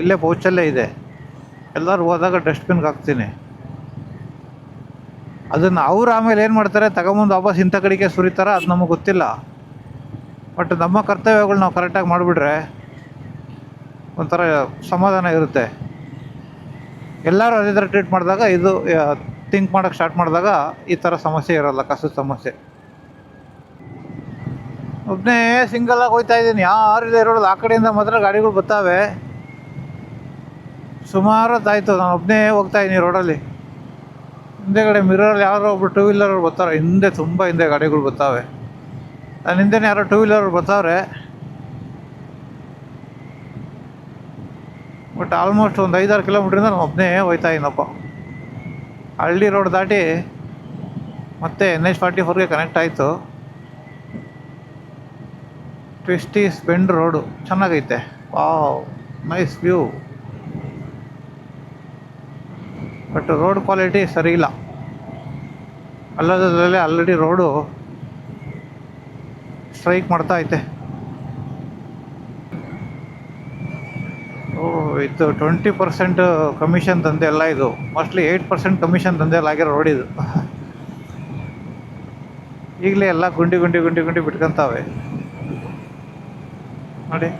ಇಲ್ಲೇ ಪೌಚಲ್ಲೇ ಇದೆ. ಎಲ್ಲರೂ ಹೋದಾಗ ಡಸ್ಟ್ಬಿನ್ಗೆ ಹಾಕ್ತೀನಿ. ಅದನ್ನು ಅವ್ರು ಆಮೇಲೆ ಏನು ಮಾಡ್ತಾರೆ, ತಗೊಂಬಂದು ವಾಪಸ್ ಇಂಥ ಕಡೆಗೆ ಸುರಿತಾರೆ, ಅದು ನಮಗೆ ಗೊತ್ತಿಲ್ಲ. ಬಟ್ ನಮ್ಮ ಕರ್ತವ್ಯಗಳು ನಾವು ಕರೆಕ್ಟಾಗಿ ಮಾಡಿಬಿಟ್ರೆ ಒಂಥರ ಸಮಾಧಾನ ಇರುತ್ತೆ. ಎಲ್ಲರೂ ಅದೇ ಥರ ಟ್ರೀಟ್ ಮಾಡಿದಾಗ ಇದು ಥಿಂಕ್ ಮಾಡೋಕ್ಕೆ ಸ್ಟಾರ್ಟ್ ಮಾಡಿದಾಗ ಈ ಥರ ಸಮಸ್ಯೆ ಇರೋಲ್ಲ, ಕಸದ ಸಮಸ್ಯೆ. ಒಬ್ಬನೇ ಸಿಂಗಲಾಗಿ ಹೋಗ್ತಾ ಇದ್ದೀನಿ. ಯಾರಿದೆ ಇರೋದು. ಆ ಕಡೆಯಿಂದ ಮಾತ್ರ ಗಾಡಿಗಳು ಬರ್ತಾವೆ. ಸುಮಾರು ಹೊತ್ತಾಯಿತು ನಾನು ಒಬ್ಬನೇ ಹೋಗ್ತಾ ಇದ್ದೀನಿ ರೋಡಲ್ಲಿ. ಹಿಂದೆಗಡೆ ಮಿರರಲ್ಲಿ ಯಾರೋ ಒಬ್ರು 2 ವೀಲರ್ ಬರ್ತಾರೆ. ಹಿಂದೆ ತುಂಬ ಹಿಂದೆ ಗಾಡಿಗಳು ಬರ್ತಾವೆ. ನನ್ನ ಹಿಂದೆನೇ ಯಾರೋ 2 ವೀಲರ್ ಬರ್ತಾವ್ರೆ. ಬಟ್ ಆಲ್ಮೋಸ್ಟ್ ಒಂದು 5-6 ಕಿಲೋಮೀಟ್ರಿಂದ ನಾನು ಒಬ್ಬನೇ ಹೋಗ್ತಾ ಇದ್ದೀನಪ್ಪ. ಹಳ್ಳಿ ರೋಡ್ ದಾಟಿ ಮತ್ತೆ NH44ಗೆ ಕನೆಕ್ಟ್ ಆಯಿತು. ಟ್ವಿಸ್ಟೀಸ್ ಬೆಂಡ್ ರೋಡು ಚೆನ್ನಾಗೈತೆ. Wow, nice view. But road quality ಸರಿ ಇಲ್ಲ. ಅಲ್ಲದಲ್ಲೇ ಆಲ್ರೆಡಿ ರೋಡು ಸ್ಟ್ರೈಕ್ ಮಾಡ್ತಾ ಐತೆ. ಓ, ಇದು 20% ಕಮಿಷನ್ ದಂಧೆ ಎಲ್ಲ ಇದು. ಮೋಸ್ಟ್ಲಿ 8% ಕಮಿಷನ್ ದಂಧೆ ಎಲ್ಲ ಆಗಿರೋ ರೋಡ್ ಇದು. ಈಗಲೇ ಎಲ್ಲ ಗುಂಡಿ ಗುಂಡಿ ಗುಂಡಿ ಗುಂಡಿ ಬಿಟ್ಕೊಂತಾವೆ ನೋಡಿ.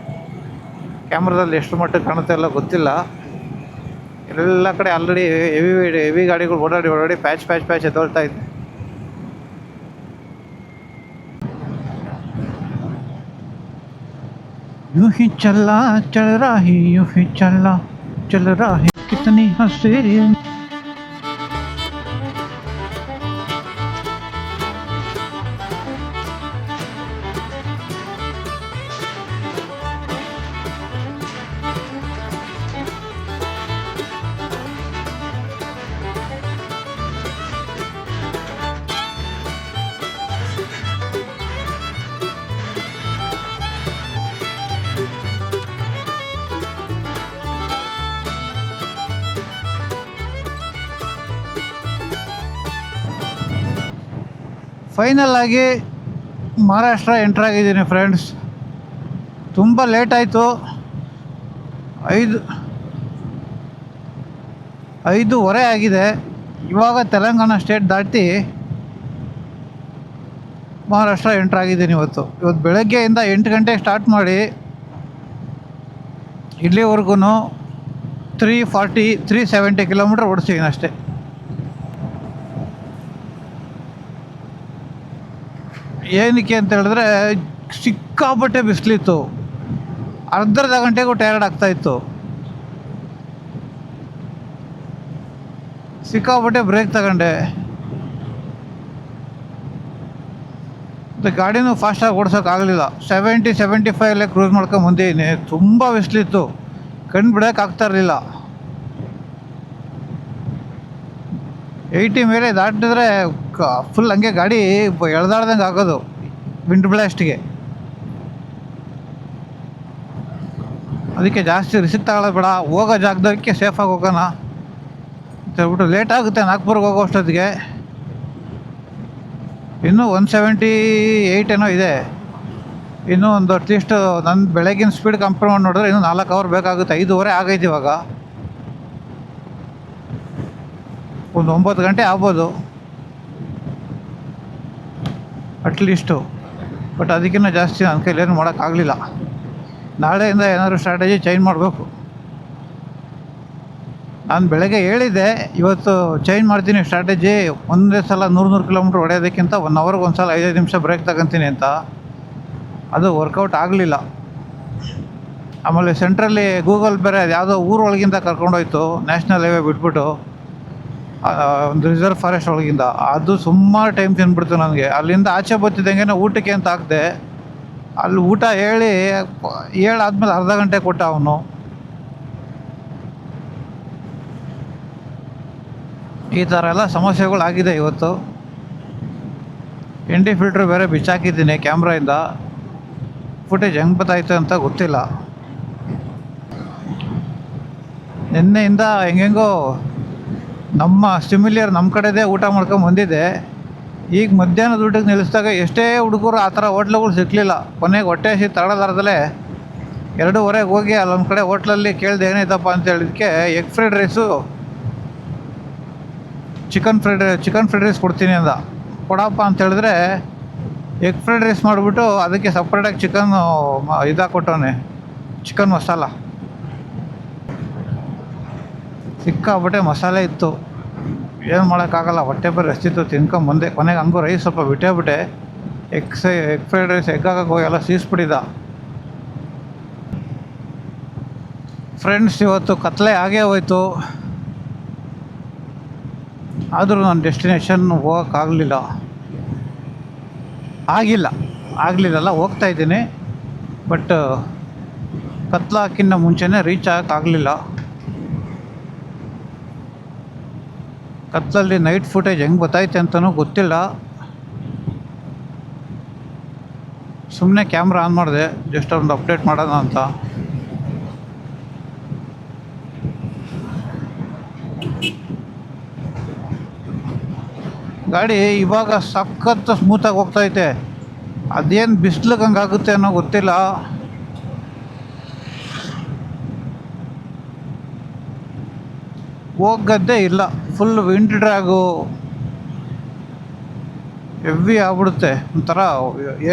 ಕ್ಯಾಮ್ರಾದಲ್ಲಿ ಎಷ್ಟು ಮಟ್ಟಿಗೆ ಕಾಣುತ್ತೆ ಎಲ್ಲ ಗೊತ್ತಿಲ್ಲ. ಎಲ್ಲ ಕಡೆ ಆಲ್ರೆಡಿ ಹೆವಿ ಗಾಡಿಗಳು ಓಡಾಡಿ ಪ್ಯಾಚ್ ಪ್ಯಾಚ್ ಪ್ಯಾಚ್ ಎದ್ದೊಳ್ತಾ ಇದೆ. यूं ही चला चल रहा है, यूं ही चल रहा है, कितनी हंसी. ಫೈನಲ್ ಆಗಿ ಮಹಾರಾಷ್ಟ್ರ ಎಂಟ್ರ್ ಆಗಿದ್ದೀನಿ ಫ್ರೆಂಡ್ಸ್. ತುಂಬ ಲೇಟ್ ಆಯಿತು. 5:30 ಆಗಿದೆ. ಇವಾಗ ತೆಲಂಗಾಣ ಸ್ಟೇಟ್ ದಾಟಿ ಮಹಾರಾಷ್ಟ್ರ ಎಂಟ್ರ್ ಆಗಿದ್ದೀನಿ. ಇವತ್ತು ಬೆಳಗ್ಗೆಯಿಂದ 8 ಗಂಟೆಗೆ ಸ್ಟಾರ್ಟ್ ಮಾಡಿ ಇಲ್ಲಿವರೆಗೂ 370 ಕಿಲೋಮೀಟ್ರ್ ಓಡಿಸಿದ್ದೀನಿ ಅಷ್ಟೇ. ಏನಕ್ಕೆ ಅಂತ ಹೇಳಿದ್ರೆ ಸಿಕ್ಕಾಪಟ್ಟೆ ಬಿಸಿಲಿತ್ತು. ಅರ್ಧ ಗಂಟೆಗೂ ಟಯರ್ಡ್ ಆಗ್ತಾಯಿತ್ತು. ಸಿಕ್ಕಾಪಟ್ಟೆ ಬ್ರೇಕ್ ತಗೊಂಡೆ. ಮತ್ತು ಗಾಡಿನೂ ಫಾಸ್ಟಾಗಿ ಓಡ್ಸೋಕ್ಕಾಗಲಿಲ್ಲ. 70-75 ಕ್ರೂಸ್ ಮಾಡ್ಕೊಂಡು ಬಂದಿದ್ದೀನಿ. ತುಂಬ ಬಿಸಿಲಿತ್ತು, ಕಣ್ಣು ಬಿಡೋಕ್ಕಾಗ್ತಾ ಇರಲಿಲ್ಲ. 80 ಮೇಲೆ ದಾಟಿದ್ರೆ ಫುಲ್ ಹಂಗೆ ಗಾಡಿ ಎಳ್ದಾಡ್ದಂಗೆ ಆಗೋದು ವಿಂಡ್ ಬ್ಲಾಸ್ಟ್ಗೆ. ಅದಕ್ಕೆ ಜಾಸ್ತಿ ರಿಸ್ಕ್ ತಗೊಳ್ಳೋದು ಬೇಡ, ಹೋಗೋ ಜಾಗದಕ್ಕೆ ಸೇಫಾಗಿ ಹೋಗೋಣ ಅಂತ ಹೇಳ್ಬಿಟ್ಟು ಲೇಟ್ ಆಗುತ್ತೆ. ನಾಗ್ಪುರ್ಗೆ ಹೋಗೋ ಅಷ್ಟೊತ್ತಿಗೆ ಇನ್ನೂ 178 ಏನೋ ಇದೆ. ಇನ್ನೂ ಒಂದು ಅಟ್ಲೀಸ್ಟ್ ನನ್ನ ಬೆಳಗಿನ ಸ್ಪೀಡ್ ಕಂಪೇರ್ ಮಾಡಿ ನೋಡಿದ್ರೆ ಇನ್ನೂ 4 ಅವರ್ ಬೇಕಾಗುತ್ತೆ. 5:30 ಆಗೈತೆ ಇವಾಗ. ಒಂದು 9 ಗಂಟೆ ಆಗ್ಬೋದು ಅಟ್ಲೀಸ್ಟು. ಬಟ್ ಅದಕ್ಕಿಂತ ಜಾಸ್ತಿ ನನ್ನ ಕೈಲಿ ಏನು ಮಾಡೋಕ್ಕಾಗಲಿಲ್ಲ. ನಾಳೆಯಿಂದ ಏನಾದರೂ ಸ್ಟ್ರಾಟಜಿ ಚೇಂಜ್ ಮಾಡಬೇಕು. ನಾನು ಬೆಳಗ್ಗೆ ಹೇಳಿದ್ದೆ ಇವತ್ತು ಚೇಂಜ್ ಮಾಡ್ತೀನಿ ಸ್ಟ್ರಾಟಜಿ. ಒಂದೇ ಸಲ 100 ಕಿಲೋಮೀಟ್ರ್ ಹೊಡೆಯೋದಕ್ಕಿಂತ 1 ಅವರ್ಗೆ ಒಂದು ಸಲ 5 ನಿಮಿಷ ಬ್ರೇಕ್ ತಗೊತೀನಿ ಅಂತ. ಅದು ವರ್ಕೌಟ್ ಆಗಲಿಲ್ಲ. ಆಮೇಲೆ ಸೆಂಟ್ರಲ್ಲಿ ಗೂಗಲ್ ಬೇರೆ ಯಾವುದೋ ಊರೊಳಗಿಂದ ಕರ್ಕೊಂಡೋಯ್ತು, ನ್ಯಾಷನಲ್ ಹೈವೇ ಬಿಟ್ಬಿಟ್ಟು ಒಂದು ರಿಸರ್ವ್ ಫಾರೆಸ್ಟ್ ಒಳಗಿಂದ. ಅದು ಸುಮಾರು ಟೈಮ್ ತಿನ್ಬಿಡ್ತು ನನಗೆ. ಅಲ್ಲಿಂದ ಆಚೆ ಬರ್ತಿದ್ದಂಗೆ ಊಟಕ್ಕೆ ಅಂತ ಹಾಕಿದೆ. ಅಲ್ಲಿ ಊಟ ಹೇಳಾದ್ಮೇಲೆ ಅರ್ಧ ಗಂಟೆ ಕೊಟ್ಟ ಅವನು. ಈ ಥರ ಎಲ್ಲ ಸಮಸ್ಯೆಗಳಾಗಿದೆ ಇವತ್ತು. ND ಫಿಲ್ಟ್ರ್ ಬೇರೆ ಬಿಚ್ಚಾಕಿದ್ದೀನಿ ಕ್ಯಾಮ್ರಾಯಿಂದ. ಫುಟೇಜ್ ಹೆಂಗೆ ಬರ್ತಾಯಿತ್ತು ಅಂತ ಗೊತ್ತಿಲ್ಲ. ನಿನ್ನೆಯಿಂದ ಹೆಂಗೆಂಗೋ ನಮ್ಮ ಸಿಮಿಲಿಯರ್ ನಮ್ಮ ಕಡೆದೇ ಊಟ ಮಾಡ್ಕೊಂಡು ಬಂದಿದ್ದೆ. ಈಗ ಮಧ್ಯಾಹ್ನದ ಊಟಕ್ಕೆ ನಿಲ್ಲಿಸಿದಾಗ ಎಷ್ಟೇ ಹುಡುಗರು ಆ ಥರ ಹೋಟ್ಲುಗಳು ಸಿಕ್ಕಲಿಲ್ಲ. ಕೊನೆಗೆ ಹೊಟ್ಟೆ ಹಸಿ ತಗೊಳ್ಳೋದಾರ್ದಲೇ 2:30 ಹೋಗಿ ಅಲ್ಲೊಂದು ಕಡೆ ಹೋಟ್ಲಲ್ಲಿ ಕೇಳಿದೆ ಏನಾಯ್ತಪ್ಪ ಅಂತ ಹೇಳಿದಕ್ಕೆ egg fried rice chicken fried rice ಕೊಡ್ತೀನಿ ಅಂದ. ಕೊಡಪ್ಪ ಅಂತ ಹೇಳಿದ್ರೆ ಎಗ್ ಫ್ರೈಡ್ ರೈಸ್ ಮಾಡಿಬಿಟ್ಟು ಅದಕ್ಕೆ ಸಪ್ರೇಟಾಗಿ ಇದಾಕೊಟ್ಟವನೆ, ಚಿಕನ್ ಮಸಾಲ. ಸಿಕ್ಕಾಪಟ್ಟೆ ಮಸಾಲೆ ಇತ್ತು. ಏನು ಮಾಡೋಕ್ಕಾಗಲ್ಲ, ಹೊಟ್ಟೆ ಬೇರೆ ಎಷ್ಟಿತ್ತು ತಿನ್ಕೊಂಬಂದೆ. ಕೊನೆಗೆ ಹಂಗೂ ರೈಸ್ ಸ್ವಲ್ಪ ಬಿಟ್ಟೇ ಎಗ್ ಫ್ರೈಡ್ ರೈಸ್ ಎಗ್ ಹಾಕಕ್ಕೆ ಹೋಗಿ ಎಲ್ಲ ಸೀಸ್ಬಿಟ್ಟಿದ್ದ. ಫ್ರೆಂಡ್ಸ್, ಇವತ್ತು ಕತ್ಲೆ ಆಗೇ ಹೋಯ್ತು. ಆದರೂ ನಾನು ಡೆಸ್ಟಿನೇಷನ್ ಹೋಗೋಕ್ಕಾಗಲಿಲ್ಲ. ಆಗಲಿಲ್ಲಲ್ಲ, ಹೋಗ್ತಾಯಿದ್ದೀನಿ. ಬಟ್ ಕತ್ಲಾಕಿನ್ನ ಮುಂಚೆನೇ ರೀಚ್ ಆಗೋಕ್ಕಾಗಲಿಲ್ಲ. ಕತ್ತಲಲ್ಲಿ ನೈಟ್ ಫುಟೇಜ್ ಹೆಂಗೆ ಗೊತ್ತೈತೆ ಅಂತಲೂ ಗೊತ್ತಿಲ್ಲ. ಸುಮ್ಮನೆ ಕ್ಯಾಮ್ರಾ ಆನ್ ಮಾಡಿದೆ, ಜಸ್ಟ್ ಒಂದು ಅಪ್ಡೇಟ್ ಮಾಡೋಣ ಅಂತ. ಗಾಡಿ ಇವಾಗ ಸಖತ್ ಸ್ಮೂತಾಗಿ ಹೋಗ್ತೈತೆ. ಅದೇನು ಬಿಸಿಲಿಗೆ ಹಂಗಾಗುತ್ತೆ ಅನ್ನೋ ಗೊತ್ತಿಲ್ಲ. ಹೋಗದ್ದೇ ಇಲ್ಲ. ಫುಲ್ ವಿಂಡ್ ಡ್ರ್ಯಾಗು ಹೆವಿ ಆಗ್ಬಿಡುತ್ತೆ ಒಂಥರ.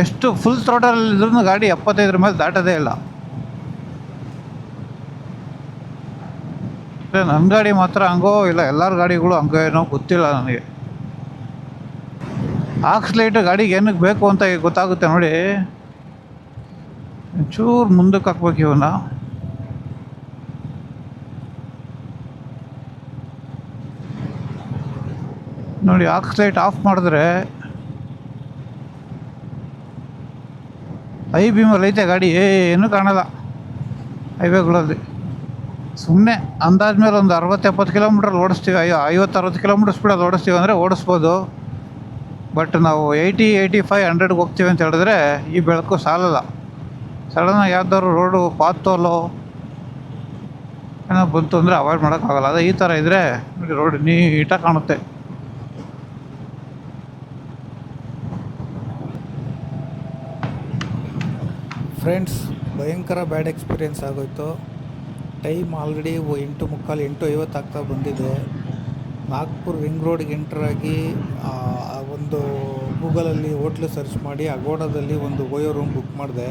ಎಷ್ಟು ಫುಲ್ ಥ್ರೋಟಲ್ ಇದ್ರೂ ಗಾಡಿ 75 ಮೇಲೆ ದಾಟೋದೇ ಇಲ್ಲ. ನನ್ನ ಗಾಡಿ ಮಾತ್ರ ಹಂಗೋ ಇಲ್ಲ ಎಲ್ಲರ ಗಾಡಿಗಳು ಹಂಗೋ ಏನೋ ಗೊತ್ತಿಲ್ಲ ನನಗೆ. ಆಕ್ಸ್ಲೈಟ್ ಗಾಡಿಗೆ ಏನಕ್ಕೆ ಬೇಕು ಅಂತ ಈಗ ಗೊತ್ತಾಗುತ್ತೆ ನೋಡಿ. ಚೂರು ಮುಂದಕ್ಕೆ ಹಾಕ್ಬೇಕು ಇವನ್ನ. ನೋಡಿ ಆಕ್ಸ್ಲೈಟ್ ಆಫ್ ಮಾಡಿದ್ರೆ ಐ ಬೀಮಲ್ಲಿ ಐತೆ ಗಾಡಿ, ಏನೂ ಕಾಣಲ್ಲ ಹೈವೇಗಳಲ್ಲಿ. ಸುಮ್ಮನೆ ಅಂದಾಜ್ ಮೇಲೆ ಒಂದು 60-70 ಕಿಲೋಮೀಟ್ರಲ್ಲಿ ಓಡಿಸ್ತೀವಿ, 50-60 ಕಿಲೋಮೀಟ್ರ್ ಸ್ಪೀಡಲ್ಲಿ ಓಡಿಸ್ತೀವಿ ಅಂದರೆ ಓಡಿಸ್ಬೋದು. ಬಟ್ ನಾವು 80-85-100ಗೆ ಹೋಗ್ತೀವಿ ಅಂತ ಹೇಳಿದ್ರೆ ಈ ಬೆಳಕು ಸಾಲಲ್ಲ. ಸಡನ್ನಾಗಿ ಯಾವ್ದಾದ್ರು ರೋಡು ಪಾತೋಲೋ ಏನೋ ಬಂತು ಅಂದರೆ ಅವಾಯ್ಡ್ ಮಾಡೋಕ್ಕಾಗಲ್ಲ. ಅದೇ ಈ ಥರ ಇದ್ದರೆ ನೋಡಿ ರೋಡ್ ನೀಟಾಗಿ ಕಾಣುತ್ತೆ. ಫ್ರೆಂಡ್ಸ್, ಭಯಂಕರ ಬ್ಯಾಡ್ ಎಕ್ಸ್ಪೀರಿಯೆನ್ಸ್ ಆಗೋಯ್ತು. ಟೈಮ್ ಆಲ್ರೆಡಿ 8:45, 8:50 ಆಗ್ತಾ ಬಂದಿದೆ. ನಾಗ್ಪುರ್ ರಿಂಗ್ ರೋಡ್ಗೆ ಎಂಟ್ರಾಗಿ ಒಂದು ಗೂಗಲಲ್ಲಿ ಹೋಟ್ಲು ಸರ್ಚ್ ಮಾಡಿ ಅಗೋಡಾದಲ್ಲಿ ಒಂದು ಓಯೋ ರೂಮ್ ಬುಕ್ ಮಾಡಿದೆ.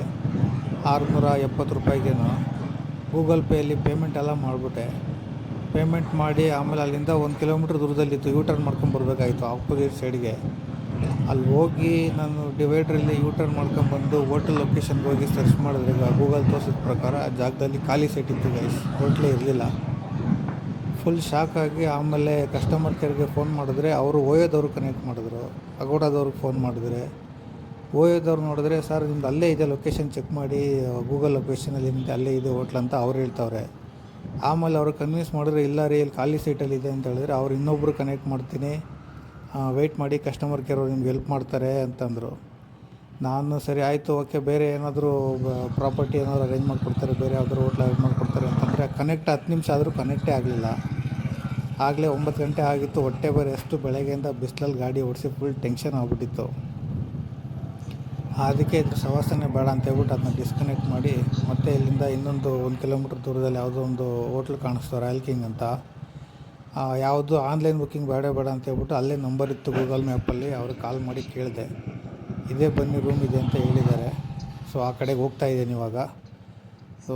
670 ರೂಪಾಯಿಗೇನೋ. ಗೂಗಲ್ ಪೇಯಲ್ಲಿ ಪೇಮೆಂಟ್ ಎಲ್ಲ ಮಾಡಿಬಿಟ್ಟೆ. ಪೇಮೆಂಟ್ ಮಾಡಿ ಆಮೇಲೆ ಅಲ್ಲಿಂದ 1 ಕಿಲೋಮೀಟ್ರ್ ದೂರದಲ್ಲಿತ್ತು, ಯೂಟರ್ನ್ ಮಾಡ್ಕೊಂಬರ್ಬೇಕಾಯಿತು ಆಪೋಸಿಟ್ ಸೈಡ್ಗೆ. ಅಲ್ಲಿ ಹೋಗಿ ನಾನು ಡಿವೈಡ್ರಲ್ಲಿ ಯೂಟರ್ನ್ ಮಾಡ್ಕೊಂಬಂದು ಹೋಟೆಲ್ ಲೊಕೇಶನ್ಗೆ ಹೋಗಿ ಸರ್ಚ್ ಮಾಡಿದ್ರೆ ಗೂಗಲ್ ತೋರಿಸಿದ ಪ್ರಕಾರ ಆ ಜಾಗದಲ್ಲಿ ಖಾಲಿ ಸೈಟ್ ಇತ್ತು ಗೈಸ್, ಹೋಟ್ಲೇ ಇರಲಿಲ್ಲ. ಫುಲ್ ಶಾಕ್ ಆಗಿ ಆಮೇಲೆ ಕಸ್ಟಮರ್ ಕೇರ್ಗೆ ಫೋನ್ ಮಾಡಿದ್ರೆ ಅವರು ಓಯೋದವ್ರು ಕನೆಕ್ಟ್ ಮಾಡಿದ್ರು. ಅಗೋಡಾದವ್ರಿಗೆ ಫೋನ್ ಮಾಡಿದ್ರೆ ಓಯೋದವ್ರು ನೋಡಿದ್ರೆ, ಸರ್ ನಿಮ್ದು ಅಲ್ಲೇ ಇದೆ ಲೊಕೇಶನ್ ಚೆಕ್ ಮಾಡಿ, ಗೂಗಲ್ ಲೊಕೇಶನಲ್ಲಿ ನಿಮ್ದು ಅಲ್ಲೇ ಇದೆ ಹೋಟ್ಲ್ ಅಂತ ಅವ್ರು ಹೇಳ್ತವ್ರೆ. ಆಮೇಲೆ ಅವ್ರು ಕನ್ವಿನ್ಸ್ ಮಾಡಿದ್ರೆ, ಇಲ್ಲ ರೀ ಇಲ್ಲಿ ಖಾಲಿ ಸೈಟಲ್ಲಿ ಇದೆ ಅಂತ ಹೇಳಿದ್ರೆ, ಅವ್ರು ಇನ್ನೊಬ್ಬರು ಕನೆಕ್ಟ್ ಮಾಡ್ತೀನಿ, ವೆಯ್ಟ್ ಮಾಡಿ ಕಸ್ಟಮರ್ ಕೇರ್ ಅವ್ರು ನಿಮ್ಗೆ ಹೆಲ್ಪ್ ಮಾಡ್ತಾರೆ ಅಂತಂದರು. ನಾನು ಸರಿ ಆಯಿತು, ಓಕೆ, ಬೇರೆ ಏನಾದರೂ ಪ್ರಾಪರ್ಟಿ ಏನಾದರೂ ಅರೇಂಜ್ ಮಾಡಿಕೊಡ್ತಾರೆ, ಬೇರೆ ಯಾವ್ದಾದ್ರು ಹೋಟ್ಲ್ ಅರೇಂಜ್ ಮಾಡಿಕೊಡ್ತಾರೆ ಅಂತಂದರೆ ಕನೆಕ್ಟ್ 10 ನಿಮಿಷ ಆದರೂ ಕನೆಕ್ಟೇ ಆಗಲಿಲ್ಲ. ಆಗಲೇ 9 ಗಂಟೆ ಆಗಿತ್ತು. ಹೊಟ್ಟೆ ಬೇರೆ ಎಷ್ಟು ಬೆಳಗ್ಗೆಯಿಂದ ಬಿಸಿಲಲ್ಲಿ ಗಾಡಿ ಓಡಿಸಿ ಫುಲ್ ಟೆನ್ಷನ್ ಆಗಿಬಿಟ್ಟಿತ್ತು. ಅದಕ್ಕೆ ಇದ್ರ ಸವಾಸನೆ ಬೇಡ ಅಂತ ಹೇಳ್ಬಿಟ್ಟು ಅದನ್ನ ಡಿಸ್ಕನೆಕ್ಟ್ ಮಾಡಿ ಮತ್ತೆ ಇಲ್ಲಿಂದ ಇನ್ನೊಂದು 1 ಕಿಲೋಮೀಟ್ರ್ ದೂರದಲ್ಲಿ ಯಾವುದೋ ಒಂದು ಹೋಟ್ಲ್ ಕಾಣಿಸ್ತು, ರಾಯಲ್ ಕಿಂಗ್ ಅಂತ. ಯಾವುದು ಆನ್ಲೈನ್ ಬುಕ್ಕಿಂಗ್ ಬೇಡ ಅಂತ ಹೇಳ್ಬಿಟ್ಟು ಅಲ್ಲೇ ನಂಬರ್ ಇತ್ತು ಗೂಗಲ್ ಮ್ಯಾಪಲ್ಲಿ. ಅವ್ರಿಗೆ ಕಾಲ್ ಮಾಡಿ ಕೇಳಿದೆ, ಇದೇ ಬನ್ನಿ ರೂಮ್ ಇದೆ ಅಂತ ಹೇಳಿದ್ದಾರೆ. ಸೊ ಆ ಕಡೆಗೆ ಹೋಗ್ತಾ ಇದ್ದೀನಿ ಇವಾಗ. ಸೊ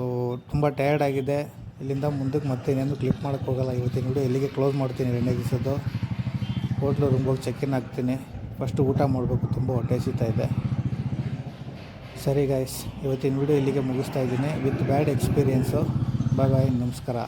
ತುಂಬ ಟಯರ್ಡ್ ಆಗಿದೆ. ಇಲ್ಲಿಂದ ಮುಂದಕ್ಕೆ ಮತ್ತೆ ಇನ್ನೇನು ಕ್ಲಿಪ್ ಮಾಡೋಕ್ಕೆ ಹೋಗಲ್ಲ. ಇವತ್ತಿನ ವಿಡಿಯೋ ಇಲ್ಲಿಗೆ ಕ್ಲೋಸ್ ಮಾಡ್ತೀನಿ. 2 ದಿವಸದ್ದು ಹೋಟ್ಲು ರೂಮ್ಗೆ ಹೋಗಿ ಚೆಕ್ ಇನ್ ಆಗ್ತೀನಿ. ಫಸ್ಟು ಊಟ ಮಾಡಬೇಕು, ತುಂಬ ಹೊಟ್ಟೆ ಹಸಿತಾ ಇದೆ. ಸರಿ ಗೈಸ್, ಇವತ್ತಿನ ವಿಡಿಯೋ ಇಲ್ಲಿಗೆ ಮುಗಿಸ್ತಾ ಇದ್ದೀನಿ ವಿತ್ ಬ್ಯಾಡ್ ಎಕ್ಸ್ಪೀರಿಯೆನ್ಸು. ಬಾಯ್ ಬಾಯ್, ನಮಸ್ಕಾರ.